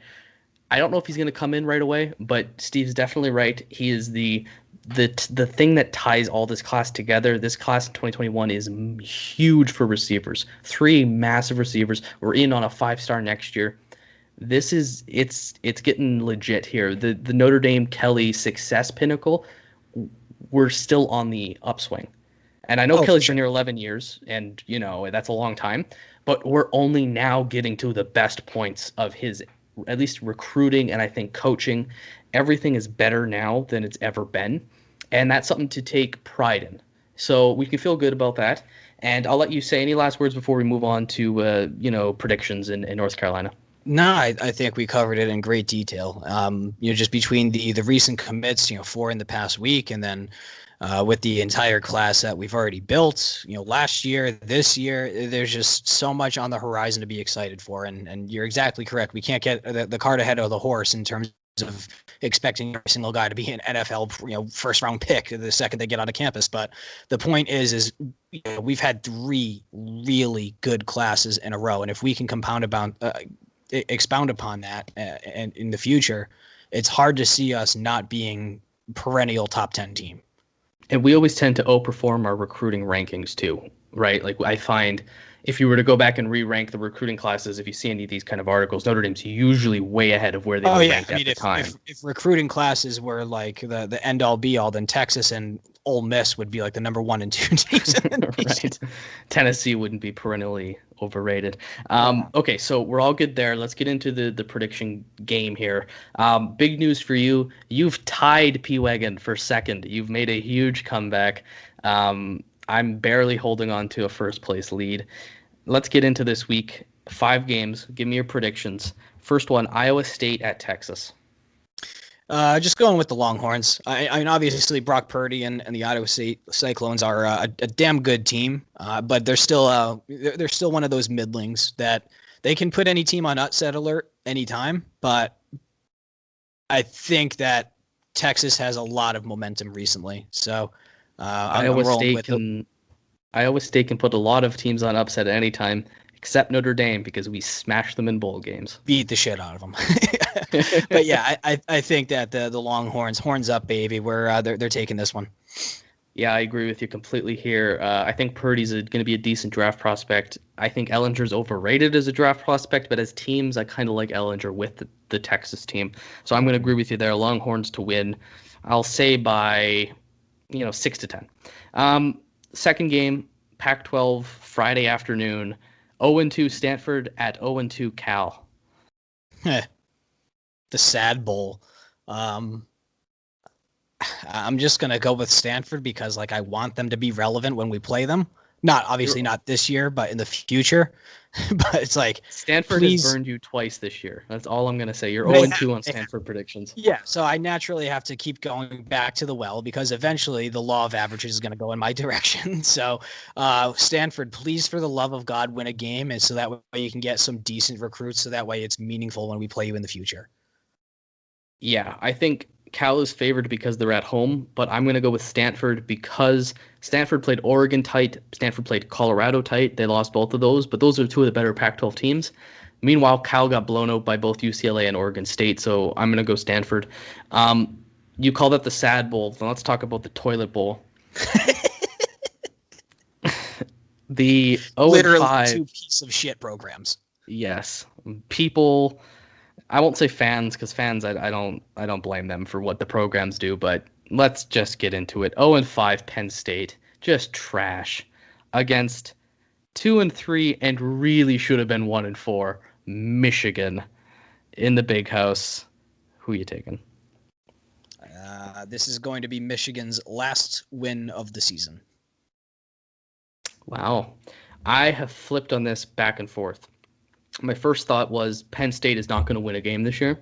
I don't know if he's going to come in right away, but Steve's definitely right. He is the thing that ties all this class together. This class in 2021 is huge for receivers. 3 massive receivers. We're in on a 5-star next year. It's getting legit here. The Notre Dame Kelly success pinnacle, we're still on the upswing. And I know Kelly's been here 11 years, and that's a long time, but we're only now getting to the best points of his at least recruiting and I think coaching. Everything is better now than it's ever been, and that's something to take pride in. So we can feel good about that. And I'll let you say any last words before we move on to predictions in North Carolina. No, I think we covered it in great detail. Just between the recent commits, 4 in the past week, and then with the entire class that we've already built, last year, this year, there's just so much on the horizon to be excited for. And you're exactly correct. We can't get the cart ahead of the horse in terms of expecting every single guy to be an NFL, first round pick the second they get on campus. But the point is we've had 3 really good classes in a row, and if we can expound upon that and in the future, it's hard to see us not being perennial top 10 team. And we always tend to outperform our recruiting rankings too, right? Like I find if you were to go back and re-rank the recruiting classes, if you see any of these kind of articles, Notre Dame's usually way ahead of where they were ranked at the time. If recruiting classes were like the end all be all, then Texas and Ole Miss would be like the number 1 and 2 teams in the nation. Right. Tennessee wouldn't be perennially overrated. Okay, so we're all good there. Let's get into the prediction game here. Big news for you. You've tied P-Wagon for second. You've made a huge comeback. I'm barely holding on to a first place lead. Let's get into this week. 5 games. Give me your predictions. First one, Iowa State at Texas. Just going with the Longhorns. I mean, obviously Brock Purdy and the Iowa State Cyclones are a damn good team, but they're still one of those middlings that they can put any team on upset alert anytime. But I think that Texas has a lot of momentum recently, so Iowa State can put a lot of teams on upset at any time, except Notre Dame, because we smashed them in bowl games. Beat the shit out of them. But yeah, I think that the Longhorns, horns up, baby. They're taking this one. Yeah, I agree with you completely here. I think Purdy's going to be a decent draft prospect. I think Ellinger's overrated as a draft prospect, but as teams, I kind of like Ellinger with the Texas team. So I'm going to agree with you there. Longhorns to win. I'll say by 6-10. Second game, Pac-12 Friday afternoon. 0-2 Stanford at 0-2 Cal. The sad bowl. I'm just going to go with Stanford because I want them to be relevant when we play them. Not this year, but in the future. But it's like Stanford has burned you twice this year. That's all I'm going to say. You're 0-2 on Stanford predictions. Yeah, so I naturally have to keep going back to the well because eventually the law of averages is going to go in my direction. So Stanford, please, for the love of God, win a game, and so that way you can get some decent recruits. So that way it's meaningful when we play you in the future. Yeah, I think Cal is favored because they're at home, but I'm going to go with Stanford because Stanford played Oregon tight. Stanford played Colorado tight. They lost both of those, but those are 2 of the better Pac-12 teams. Meanwhile, Cal got blown out by both UCLA and Oregon State, so I'm going to go Stanford. You call that the sad bowl. Then let's talk about the toilet bowl. The 0-5. Literally 2 piece of shit programs. Yes. People I won't say fans, because fans, I don't blame them for what the programs do, but let's just get into it. 0-5 Penn State, just trash against 2-3 and really should have been 1-4 Michigan in the Big House. Who you taking? This is going to be Michigan's last win of the season. Wow. I have flipped on this back and forth. My first thought was Penn State is not going to win a game this year.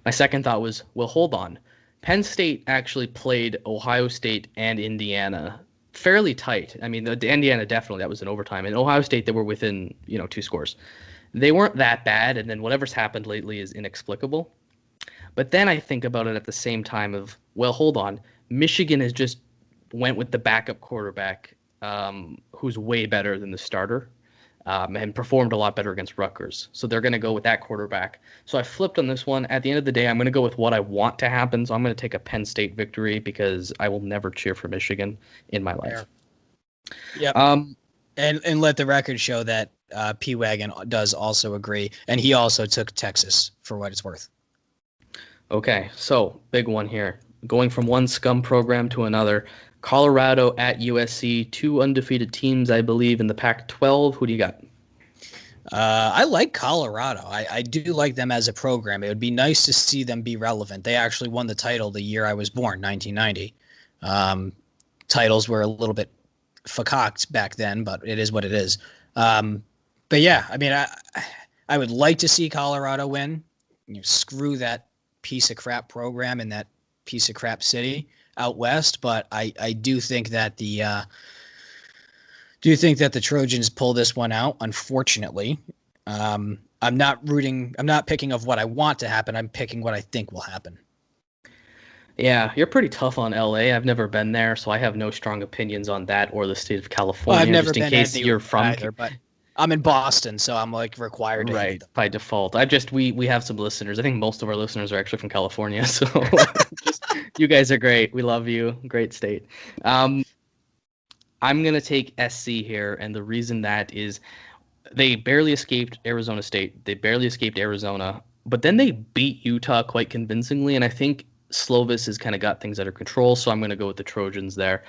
My second thought was, well, hold on. Penn State actually played Ohio State and Indiana fairly tight. I mean, the Indiana definitely, that was in overtime. And Ohio State, they were within, 2 scores. They weren't that bad, and then whatever's happened lately is inexplicable. But then I think about it at the same time of, well, hold on. Michigan has just went with the backup quarterback, who's way better than the starter, and performed a lot better against Rutgers. So they're going to go with that quarterback. So I flipped on this one. At the end of the day, I'm going to go with what I want to happen. So I'm going to take a Penn State victory because I will never cheer for Michigan in my life. Yeah. And let the record show that P-Wagon does also agree. And he also took Texas for what it's worth. Okay, so big one here. Going from one scum program to another. Colorado at USC, 2 undefeated teams, I believe, in the Pac-12. Who do you got? I like Colorado. I do like them as a program. It would be nice to see them be relevant. They actually won the title the year I was born, 1990. Titles were a little bit fakaked back then, but it is what it is. But yeah, I mean, I would like to see Colorado win. Screw that piece of crap program in that piece of crap city out west, but I do think that the Trojans pull this one out. Unfortunately, I'm not picking of what I want to happen. I'm picking what I think will happen. Yeah, you're pretty tough on LA. I've never been there, so I have no strong opinions on that or the state of California. Well, I've never just in been case you're from either, but I'm in Boston, so I'm like required to right by default. We have some listeners. I think most of our listeners are actually from California, so you guys are great. We love you. Great state. I'm gonna take SC here, and the reason that is they barely escaped Arizona State. They barely escaped Arizona, but then they beat Utah quite convincingly, and I think Slovis has kind of got things under control, so I'm going to go with the Trojans there.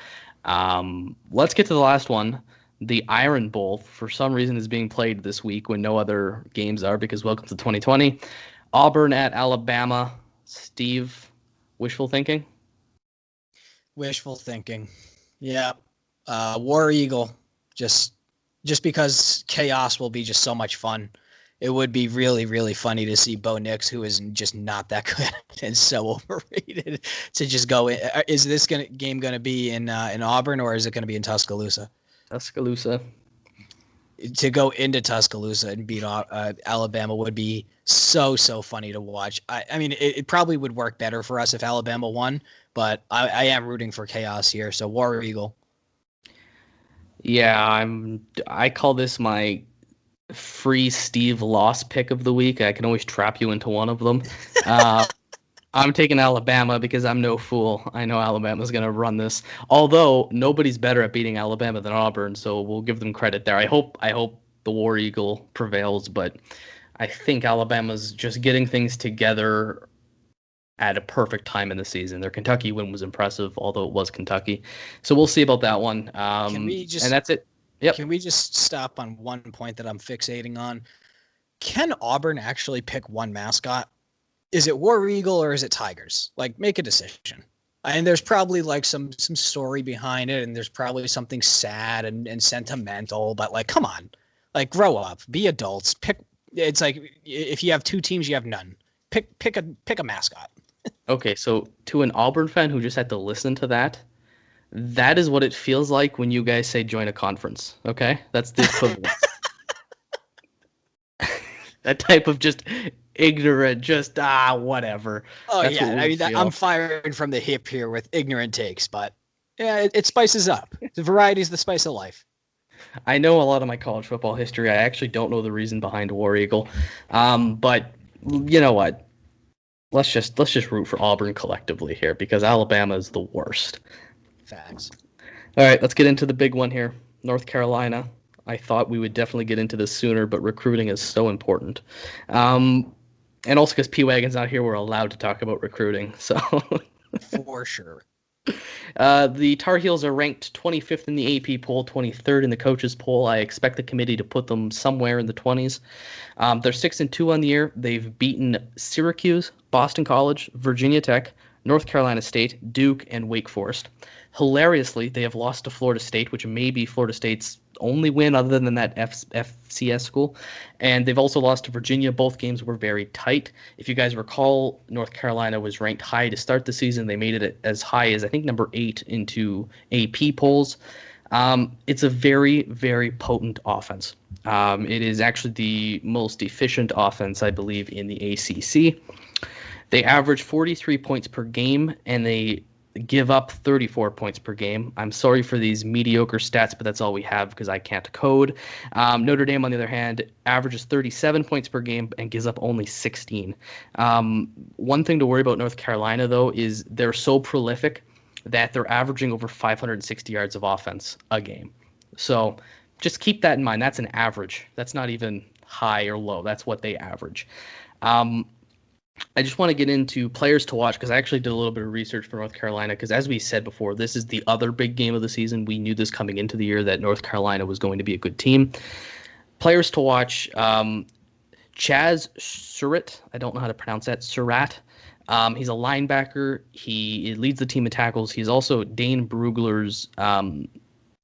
Let's get to the last one. The Iron Bowl, for some reason, is being played this week when no other games are, because welcome to 2020. Auburn at Alabama. Steve, wishful thinking? Wishful thinking. Yeah. War Eagle, just because chaos will be just so much fun. It would be really, really funny to see Bo Nix, who is just not that good and so overrated, to just go in. Is this game going to be in Auburn, or is it going to be in Tuscaloosa? Tuscaloosa. To go into Tuscaloosa and beat Alabama would be so funny to watch. I mean, it probably would work better for us if Alabama won, but I am rooting for chaos here. So War Eagle. Yeah, I call this my free Steve loss pick of the week. I can always trap you into one of them. I'm taking Alabama because I'm no fool. I know Alabama's going to run this. Although nobody's better at beating Alabama than Auburn, so we'll give them credit there. I hope the War Eagle prevails, but I think Alabama's just getting things together at a perfect time in the season. Their Kentucky win was impressive, although it was Kentucky. So we'll see about that one. And that's it. Yep. Can we just stop on one point that I'm fixating on? Can Auburn actually pick one mascot? Is it War Eagle or is it Tigers? Like, make a decision. And there's probably like some story behind it, and there's probably something sad and sentimental, but like, come on, like, grow up, be adults. Pick. It's like if you have 2 teams, you have none. Pick a mascot. Okay, so to an Auburn fan who just had to listen to that is what it feels like when you guys say join a conference. Okay, that's the equivalent. That type of just ignorant, just whatever. Oh, that's yeah, I mean, I'm firing from the hip here with ignorant takes, but yeah, it spices up. The variety is the spice of life. I know a lot of my college football history. I actually don't know the reason behind War Eagle, but you know what? Let's just root for Auburn collectively here because Alabama is the worst. Facts. All right, let's get into the big one here. North Carolina. I thought we would definitely get into this sooner, but recruiting is so important. And also because P-Wagon's not here, we're allowed to talk about recruiting. So For sure. the Tar Heels are ranked 25th in the AP poll, 23rd in the coaches poll. I expect the committee to put them somewhere in the 20s. They're 6-2 on the year. They've beaten Syracuse, Boston College, Virginia Tech, North Carolina State, Duke, and Wake Forest. Hilariously, they have lost to Florida State, which may be Florida State's only win other than that FCS school. And they've also lost to Virginia. Both games were very tight. If you guys recall, North Carolina was ranked high to start the season. They made it as high as, I think, number 8 into AP polls. It's a very, very potent offense. It is actually the most efficient offense, I believe, in the ACC. They average 43 points per game, and they give up 34 points per game. I'm sorry for these mediocre stats, but that's all we have because I can't code. Notre Dame, on the other hand, averages 37 points per game and gives up only 16. One thing to worry about North Carolina, though, is they're so prolific that they're averaging over 560 yards of offense a game. So just keep that in mind. That's an average. That's not even high or low. That's what they average. I just want to get into players to watch because I actually did a little bit of research for North Carolina because, as we said before, this is the other big game of the season. We knew this coming into the year that North Carolina was going to be a good team. Players to watch, Chaz Surratt. I don't know how to pronounce that. Surratt. He's a linebacker. He leads the team in tackles. He's also Dane Brugler's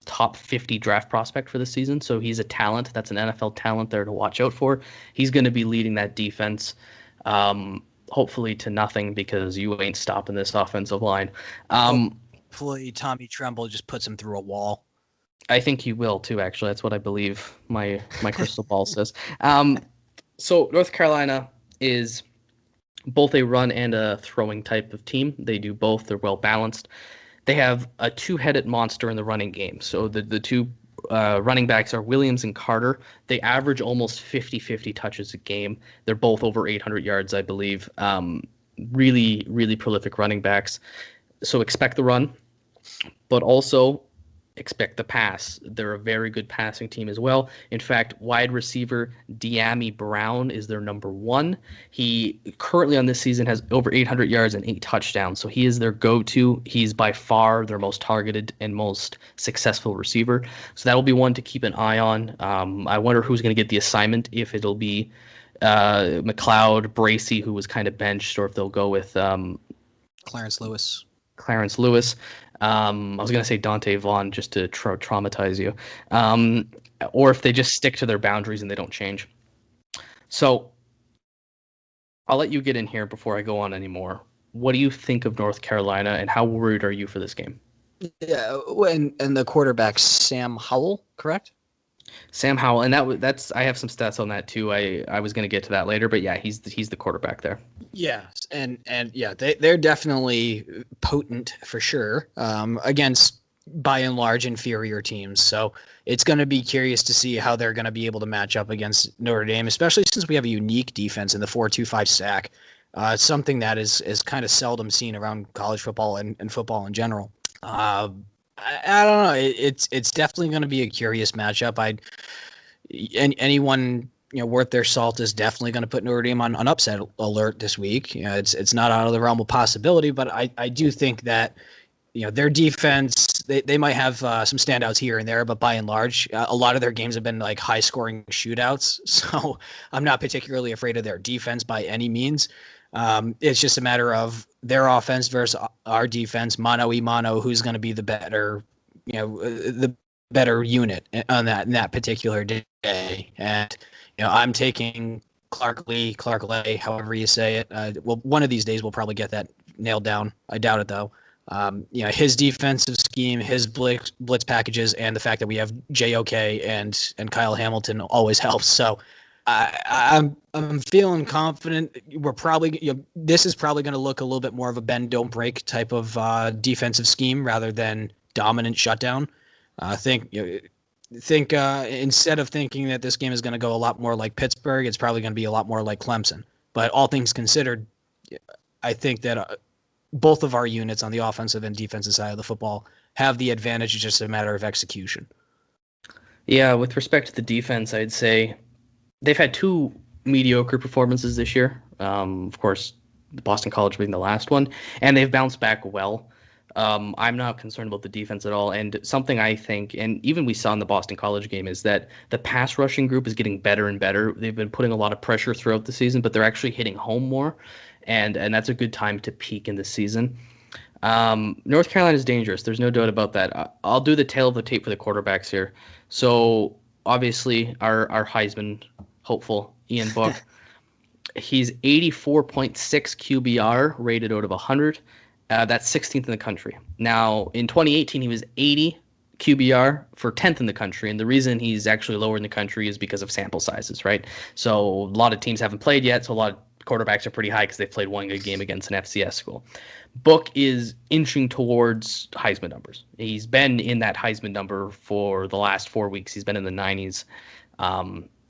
top 50 draft prospect for the season. So he's a talent. That's an NFL talent there to watch out for. He's going to be leading that defense. Hopefully to nothing because you ain't stopping this offensive line. Hopefully Tommy Tremble just puts him through a wall. I think he will too, actually. That's what I believe my crystal ball says. So North Carolina is both a run and a throwing type of team. They do both. They're well balanced. They have a two-headed monster in the running game. So the two running backs are Williams and Carter. They average almost 50-50 touches a game. They're both over 800 yards, I believe. Really, really prolific running backs. So expect the run, but also expect the pass. They're a very good passing team as well. In fact, wide receiver De'Ami Brown is their number 1. He currently on this season has over 800 yards and 8 touchdowns. So he is their go-to. He's by far their most targeted and most successful receiver. So that'll be one to keep an eye on. I wonder who's going to get the assignment, if it'll be McLeod, Bracey, who was kind of benched, or if they'll go with Clarence Lewis. I was going to say Dante Vaughn just to traumatize you. Or if they just stick to their boundaries and they don't change. So I'll let you get in here before I go on anymore. What do you think of North Carolina and how worried are you for this game? Yeah, and the quarterback, Sam Howell, correct? Sam Howell, and that's I have some stats on that too. I was going to get to that later, but yeah, he's the quarterback there. Yeah, and yeah, they're definitely potent for sure against by and large inferior teams. So it's going to be curious to see how they're going to be able to match up against Notre Dame, especially since we have a unique defense in the 4-2-5 stack. Something that is kind of seldom seen around college football and football in general. I don't know. It's definitely going to be a curious matchup. Anyone worth their salt is definitely going to put Notre Dame on upset alert this week. It's not out of the realm of possibility, but I do think that their defense they might have some standouts here and there, but by and large, a lot of their games have been like high scoring shootouts. So I'm not particularly afraid of their defense by any means. It's just a matter of their offense versus our defense, mano a mano, who's going to be the better, the better unit on that particular day. And, I'm taking Clark Lay, however you say it. Well, one of these days we'll probably get that nailed down. I doubt it though. His defensive scheme, his blitz packages, and the fact that we have JOK and Kyle Hamilton always helps. So, I'm feeling confident. We're probably this is probably going to look a little bit more of a bend don't break type of defensive scheme rather than dominant shutdown. I think instead of thinking that this game is going to go a lot more like Pittsburgh, it's probably going to be a lot more like Clemson. But all things considered, I think that both of our units on the offensive and defensive side of the football have the advantage. It's just a matter of execution. Yeah, with respect to the defense, I'd say they've had 2 mediocre performances this year. Of course, the Boston College being the last one, and they've bounced back well. I'm not concerned about the defense at all. And something I think, and even we saw in the Boston College game, is that the pass rushing group is getting better and better. They've been putting a lot of pressure throughout the season, but they're actually hitting home more, and that's a good time to peak in the season. North Carolina is dangerous. There's no doubt about that. I'll do the tail of the tape for the quarterbacks here. So obviously our Heisman hopeful, Ian Book, he's 84.6 QBR rated out of 100. That's 16th in the country. Now, in 2018, he was 80 QBR for 10th in the country, and the reason he's actually lower in the country is because of sample sizes, right? So a lot of teams haven't played yet, so a lot of quarterbacks are pretty high because they've played one good game against an FCS school. Book is inching towards Heisman numbers. He's been in that Heisman number for the last 4 weeks. He's been in the 90s.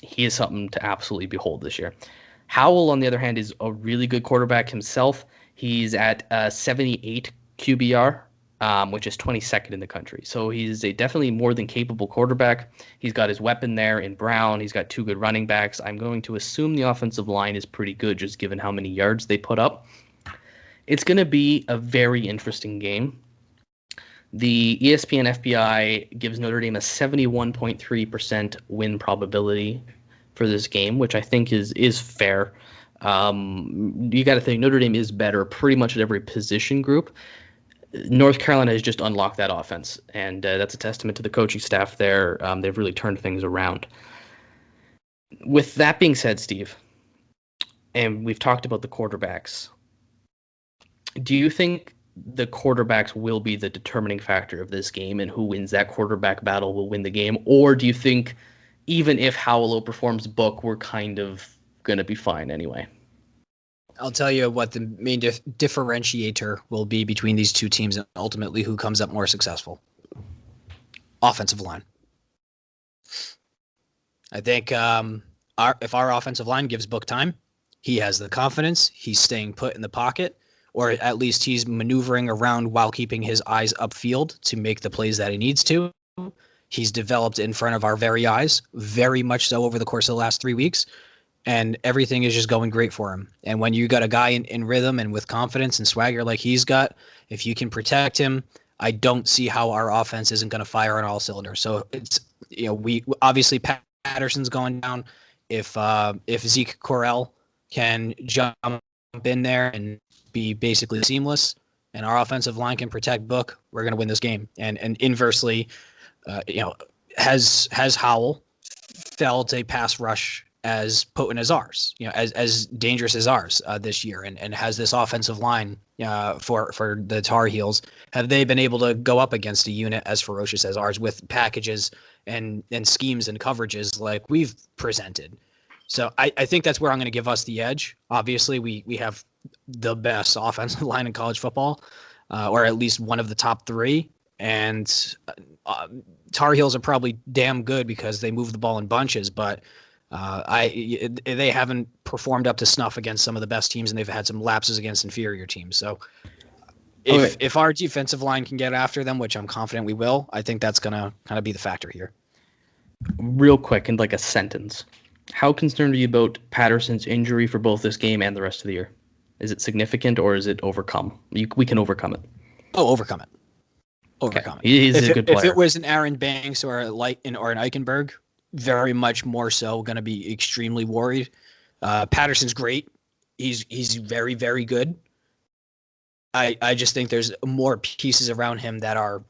He is something to absolutely behold this year. Howell, on the other hand, is a really good quarterback himself. He's at 78 QBR, which is 22nd in the country. So he's a definitely more than capable quarterback. He's got his weapon there in Brown. He's got 2 good running backs. I'm going to assume the offensive line is pretty good, just given how many yards they put up. It's going to be a very interesting game. The ESPN FPI gives Notre Dame a 71.3% win probability for this game, which I think is fair. You got to think Notre Dame is better pretty much at every position group. North Carolina has just unlocked that offense, and that's a testament to the coaching staff there. They've really turned things around. With that being said, Steve, and we've talked about the quarterbacks, do you think the quarterbacks will be the determining factor of this game, and who wins that quarterback battle will win the game? Or do you think even if Howell outperforms Book, we're kind of going to be fine anyway? I'll tell you what the main differentiator will be between these two teams and ultimately who comes up more successful. Offensive line. I think if our offensive line gives Book time, he has the confidence, he's staying put in the pocket, or at least he's maneuvering around while keeping his eyes upfield to make the plays that he needs to. He's developed in front of our very eyes, very much so over the course of the last 3 weeks. And everything is just going great for him. And when you got a guy in rhythm and with confidence and swagger like he's got, if you can protect him, I don't see how our offense isn't going to fire on all cylinders. So it's, we obviously Patterson's going down. If Zeke Correll can jump in there and be basically seamless, and our offensive line can protect Book, we're going to win this game. And inversely, has Howell felt a pass rush as potent as ours, as dangerous as ours this year, and has this offensive line for the Tar Heels, have they been able to go up against a unit as ferocious as ours with packages and schemes and coverages like we've presented? So I think that's where I'm going to give us the edge. Obviously, we have the best offensive line in college football, or at least one of the top 3. And Tar Heels are probably damn good because they move the ball in bunches, but they haven't performed up to snuff against some of the best teams, and they've had some lapses against inferior teams. So if our defensive line can get after them, which I'm confident we will, I think that's going to kind of be the factor here. Real quick, in like a sentence, how concerned are you about Patterson's injury for both this game and the rest of the year? Is it significant or is it overcome? We can overcome it. Oh, overcome it. Overcome it. He's a good player. If it was an Aaron Banks or an Eichenberg, very much more so going to be extremely worried. Patterson's great. He's very, very good. I just think there's more pieces around him that are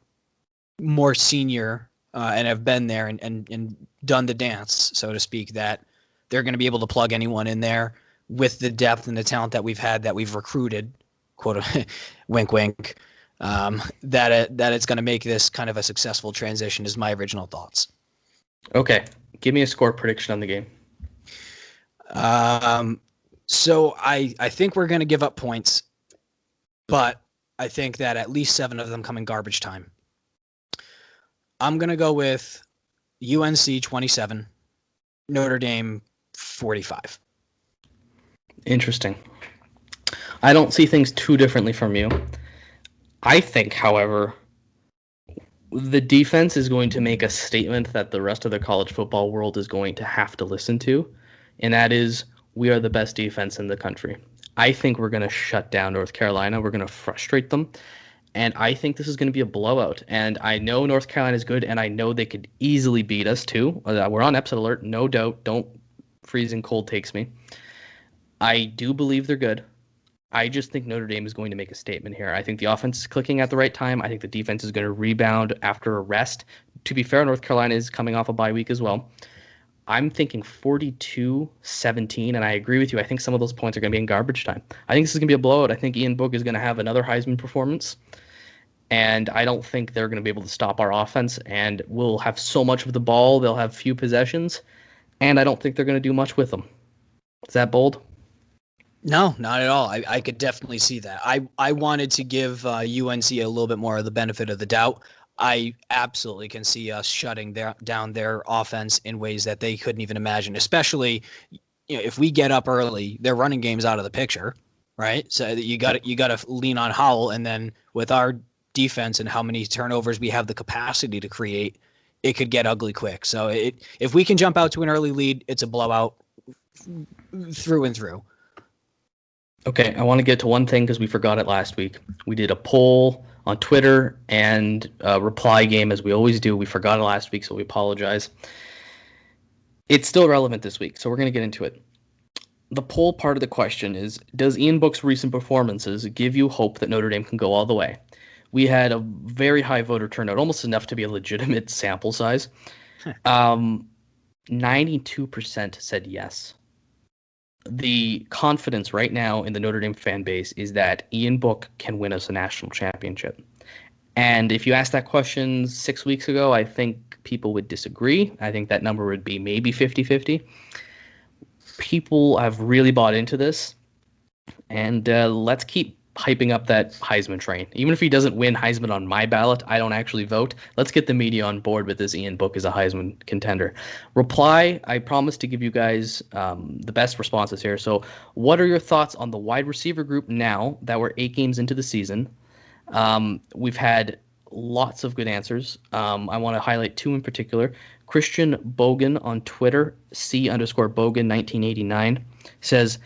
more senior and have been there and done the dance, so to speak, that they're going to be able to plug anyone in there with the depth and the talent that we've had, that we've recruited, quote, wink, wink, that it's going to make this kind of a successful transition is my original thoughts. Okay. Give me a score prediction on the game. So I think we're going to give up points, but I think that at least 7 of them come in garbage time. I'm going to go with UNC 27, Notre Dame 45. Interesting. I don't see things too differently from you. I think, however, the defense is going to make a statement that the rest of the college football world is going to have to listen to, and that is, we are the best defense in the country. I think we're going to shut down North Carolina. We're going to frustrate them. And I think this is going to be a blowout. And I know North Carolina is good, and I know they could easily beat us too. We're on upset alert, no doubt. Don't freezing cold takes me. I do believe they're good. I just think Notre Dame is going to make a statement here. I think the offense is clicking at the right time. I think the defense is going to rebound after a rest. To be fair, North Carolina is coming off a bye week as well. I'm thinking 42-17, and I agree with you. I think some of those points are going to be in garbage time. I think this is going to be a blowout. I think Ian Book is going to have another Heisman performance, and I don't think they're going to be able to stop our offense, and we'll have so much of the ball. They'll have few possessions, and I don't think they're going to do much with them. Is that bold? No, not at all. I could definitely see that. I wanted to give UNC a little bit more of the benefit of the doubt. I absolutely can see us shutting down their offense in ways that they couldn't even imagine, especially if we get up early, their running game's out of the picture, right? So you got to lean on Howell, and then with our defense and how many turnovers we have the capacity to create, it could get ugly quick. So if we can jump out to an early lead, it's a blowout through and through. Okay, I want to get to one thing because we forgot it last week. We did a poll on Twitter and a reply game, as we always do. We forgot it last week, so we apologize. It's still relevant this week, so we're going to get into it. The poll part of the question is, does Ian Book's recent performances give you hope that Notre Dame can go all the way? We had a very high voter turnout, almost enough to be a legitimate sample size. 92% said yes. The confidence right now in the Notre Dame fan base is that Ian Book can win us a national championship. And if you asked that question 6 weeks ago, I think people would disagree. I think that number would be maybe 50-50. People have really bought into this. And let's keep hyping up that Heisman train. Even if he doesn't win Heisman on my ballot, I don't actually vote. Let's get the media on board with this Ian Book as a Heisman contender. Reply, I promise to give you guys the best responses here. So what are your thoughts on the wide receiver group now that we're 8 games into the season? We've had lots of good answers. I want to highlight 2 in particular. Christian Bogan on Twitter, C_Bogan 1989, says,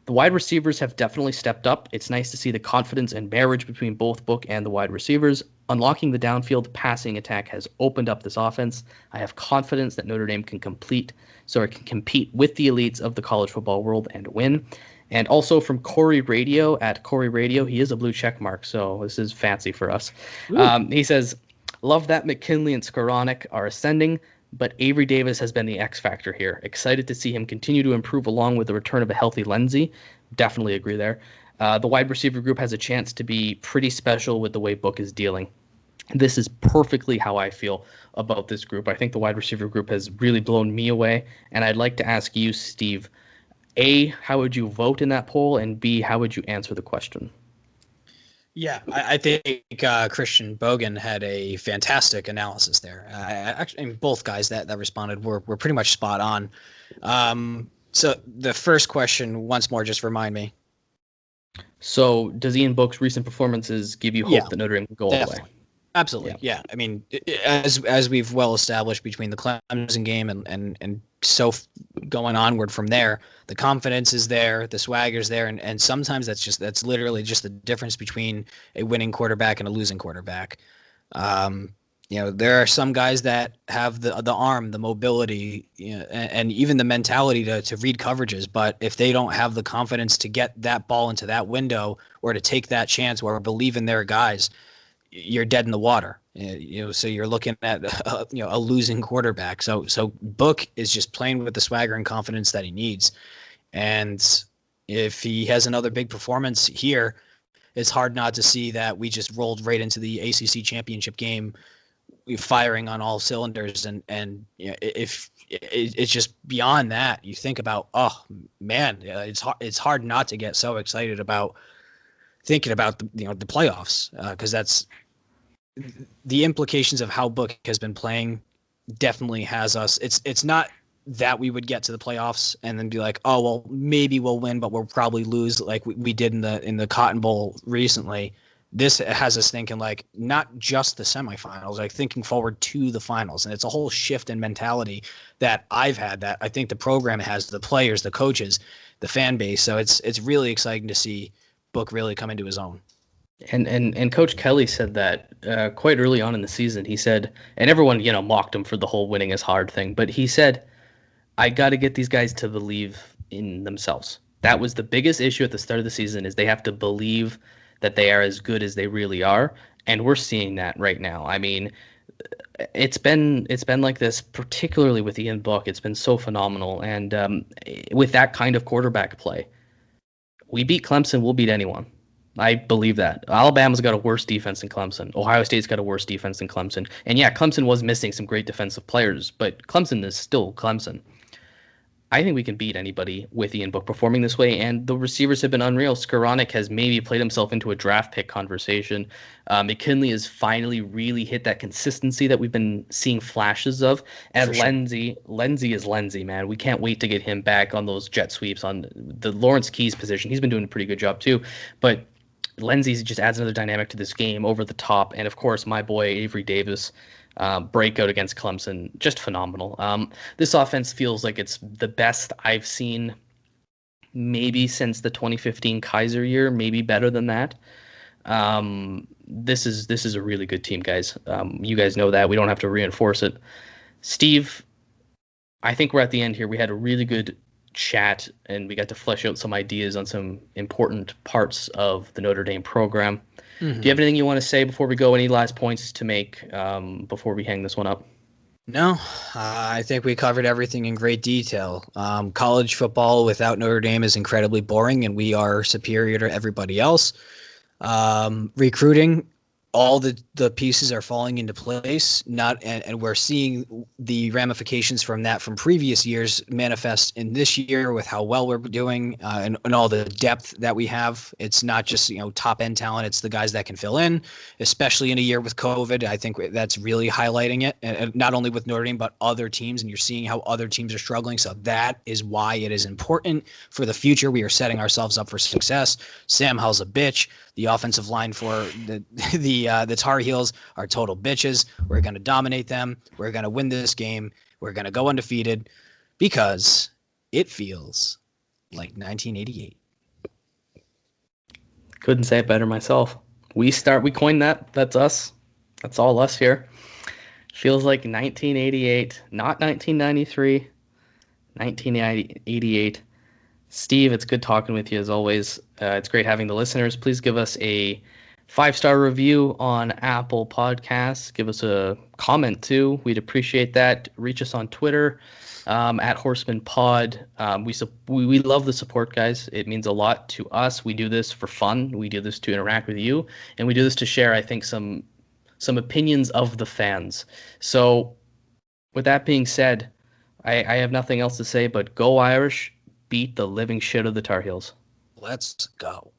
the wide receivers have definitely stepped up. It's nice to see the confidence and marriage between both Book and the wide receivers. Unlocking the downfield passing attack has opened up this offense. I have confidence that Notre Dame can compete with the elites of the college football world and win. And also from Corey Radio, at Corey Radio, he is a blue check mark, so this is fancy for us. He says, love that McKinley and Skoranek are ascending, but Avery Davis has been the X factor here. Excited to see him continue to improve along with the return of a healthy Lindsey. Definitely agree there. The wide receiver group has a chance to be pretty special with the way Book is dealing. This is perfectly how I feel about this group. I think the wide receiver group has really blown me away, and I'd like to ask you, Steve, A, how would you vote in that poll, and B, how would you answer the question? Yeah, I think Christian Bogan had a fantastic analysis there. Both guys that responded were pretty much spot on. So the first question, once more, just remind me. So does Ian Book's recent performances give you hope that Notre Dame can go all the way? Absolutely, yeah. I mean, as we've well established between the Clemson game and so going onward from there, the confidence is there, the swagger's there, and sometimes that's literally just the difference between a winning quarterback and a losing quarterback. There are some guys that have the arm, the mobility, and even the mentality to read coverages, but if they don't have the confidence to get that ball into that window or to take that chance or believe in their guys, you're dead in the water. So you're looking at a losing quarterback. So Book is just playing with the swagger and confidence that he needs. And if he has another big performance here, it's hard not to see that we just rolled right into the ACC championship game, firing on all cylinders. And if it's just beyond that, you think about, oh man, it's hard not to get so excited about thinking about the playoffs, because that's the implications of how Book has been playing. Definitely has us. It's not that we would get to the playoffs and then be like, oh well, maybe we'll win, but we'll probably lose, like we did in the Cotton Bowl recently. this has us thinking like not just the semifinals, like thinking forward to the finals. And it's a whole shift in mentality that I've had, that I think the program has, the players, the coaches, the fan base. So it's really exciting to see Book really come into his own. And Coach Kelly said that quite early on in the season. He said, and everyone mocked him for the whole winning is hard thing, but he said, I got to get these guys to believe in themselves. That was the biggest issue at the start of the season, is they have to believe that they are as good as they really are, and we're seeing that right now. I mean, it's been like this, particularly with Ian Book. It's been so phenomenal, and with that kind of quarterback play, we beat Clemson, we'll beat anyone. I believe that. Alabama's got a worse defense than Clemson. Ohio State's got a worse defense than Clemson. And yeah, Clemson was missing some great defensive players, but Clemson is still Clemson. I think we can beat anybody with Ian Book performing this way, and the receivers have been unreal. Skoranek has maybe played himself into a draft pick conversation. McKinley has finally really hit that consistency that we've been seeing flashes of. And Lenzy is Lenzy, man. We can't wait to get him back on those jet sweeps on the Lawrence Keys position. He's been doing a pretty good job too, but Lenzy just adds another dynamic to this game, over the top. And of course, my boy Avery Davis. Breakout against Clemson, just phenomenal. This offense feels like it's the best I've seen maybe since the 2015 Kaiser year, maybe better than that. This is a really good team, guys. You guys know that. We don't have to reinforce it. Steve, I think we're at the end here. We had a really good chat, and we got to flesh out some ideas on some important parts of the Notre Dame program. Mm-hmm. Do you have anything you want to say before we go? Any last points to make before we hang this one up? No, I think we covered everything in great detail. College football without Notre Dame is incredibly boring, and we are superior to everybody else. Recruiting, all the pieces are falling into place, and we're seeing the ramifications from that from previous years manifest in this year with how well we're doing, and all the depth that we have. It's not just top end talent, it's the guys that can fill in, especially in a year with COVID. I think that's really highlighting it, and not only with Notre Dame but other teams, and you're seeing how other teams are struggling. So that is why it is important for the future. We are setting ourselves up for success. Sam Howell's a bitch. The offensive line for the Tar Heels are total bitches. We're going to dominate them. We're going to win this game. We're going to go undefeated because it feels like 1988. Couldn't say it better myself. We coined that. That's us. That's all us here. Feels like 1988, not 1993, 1988. Steve, it's good talking with you as always. It's great having the listeners. Please give us a 5-star review on Apple Podcasts. Give us a comment too. We'd appreciate that. Reach us on Twitter at Horsemen Pod. We love the support, guys. It means a lot to us. We do this for fun. We do this to interact with you, and we do this to share, I think, some opinions of the fans. So, with that being said, I have nothing else to say but go Irish. Beat the living shit of the Tar Heels. Let's go.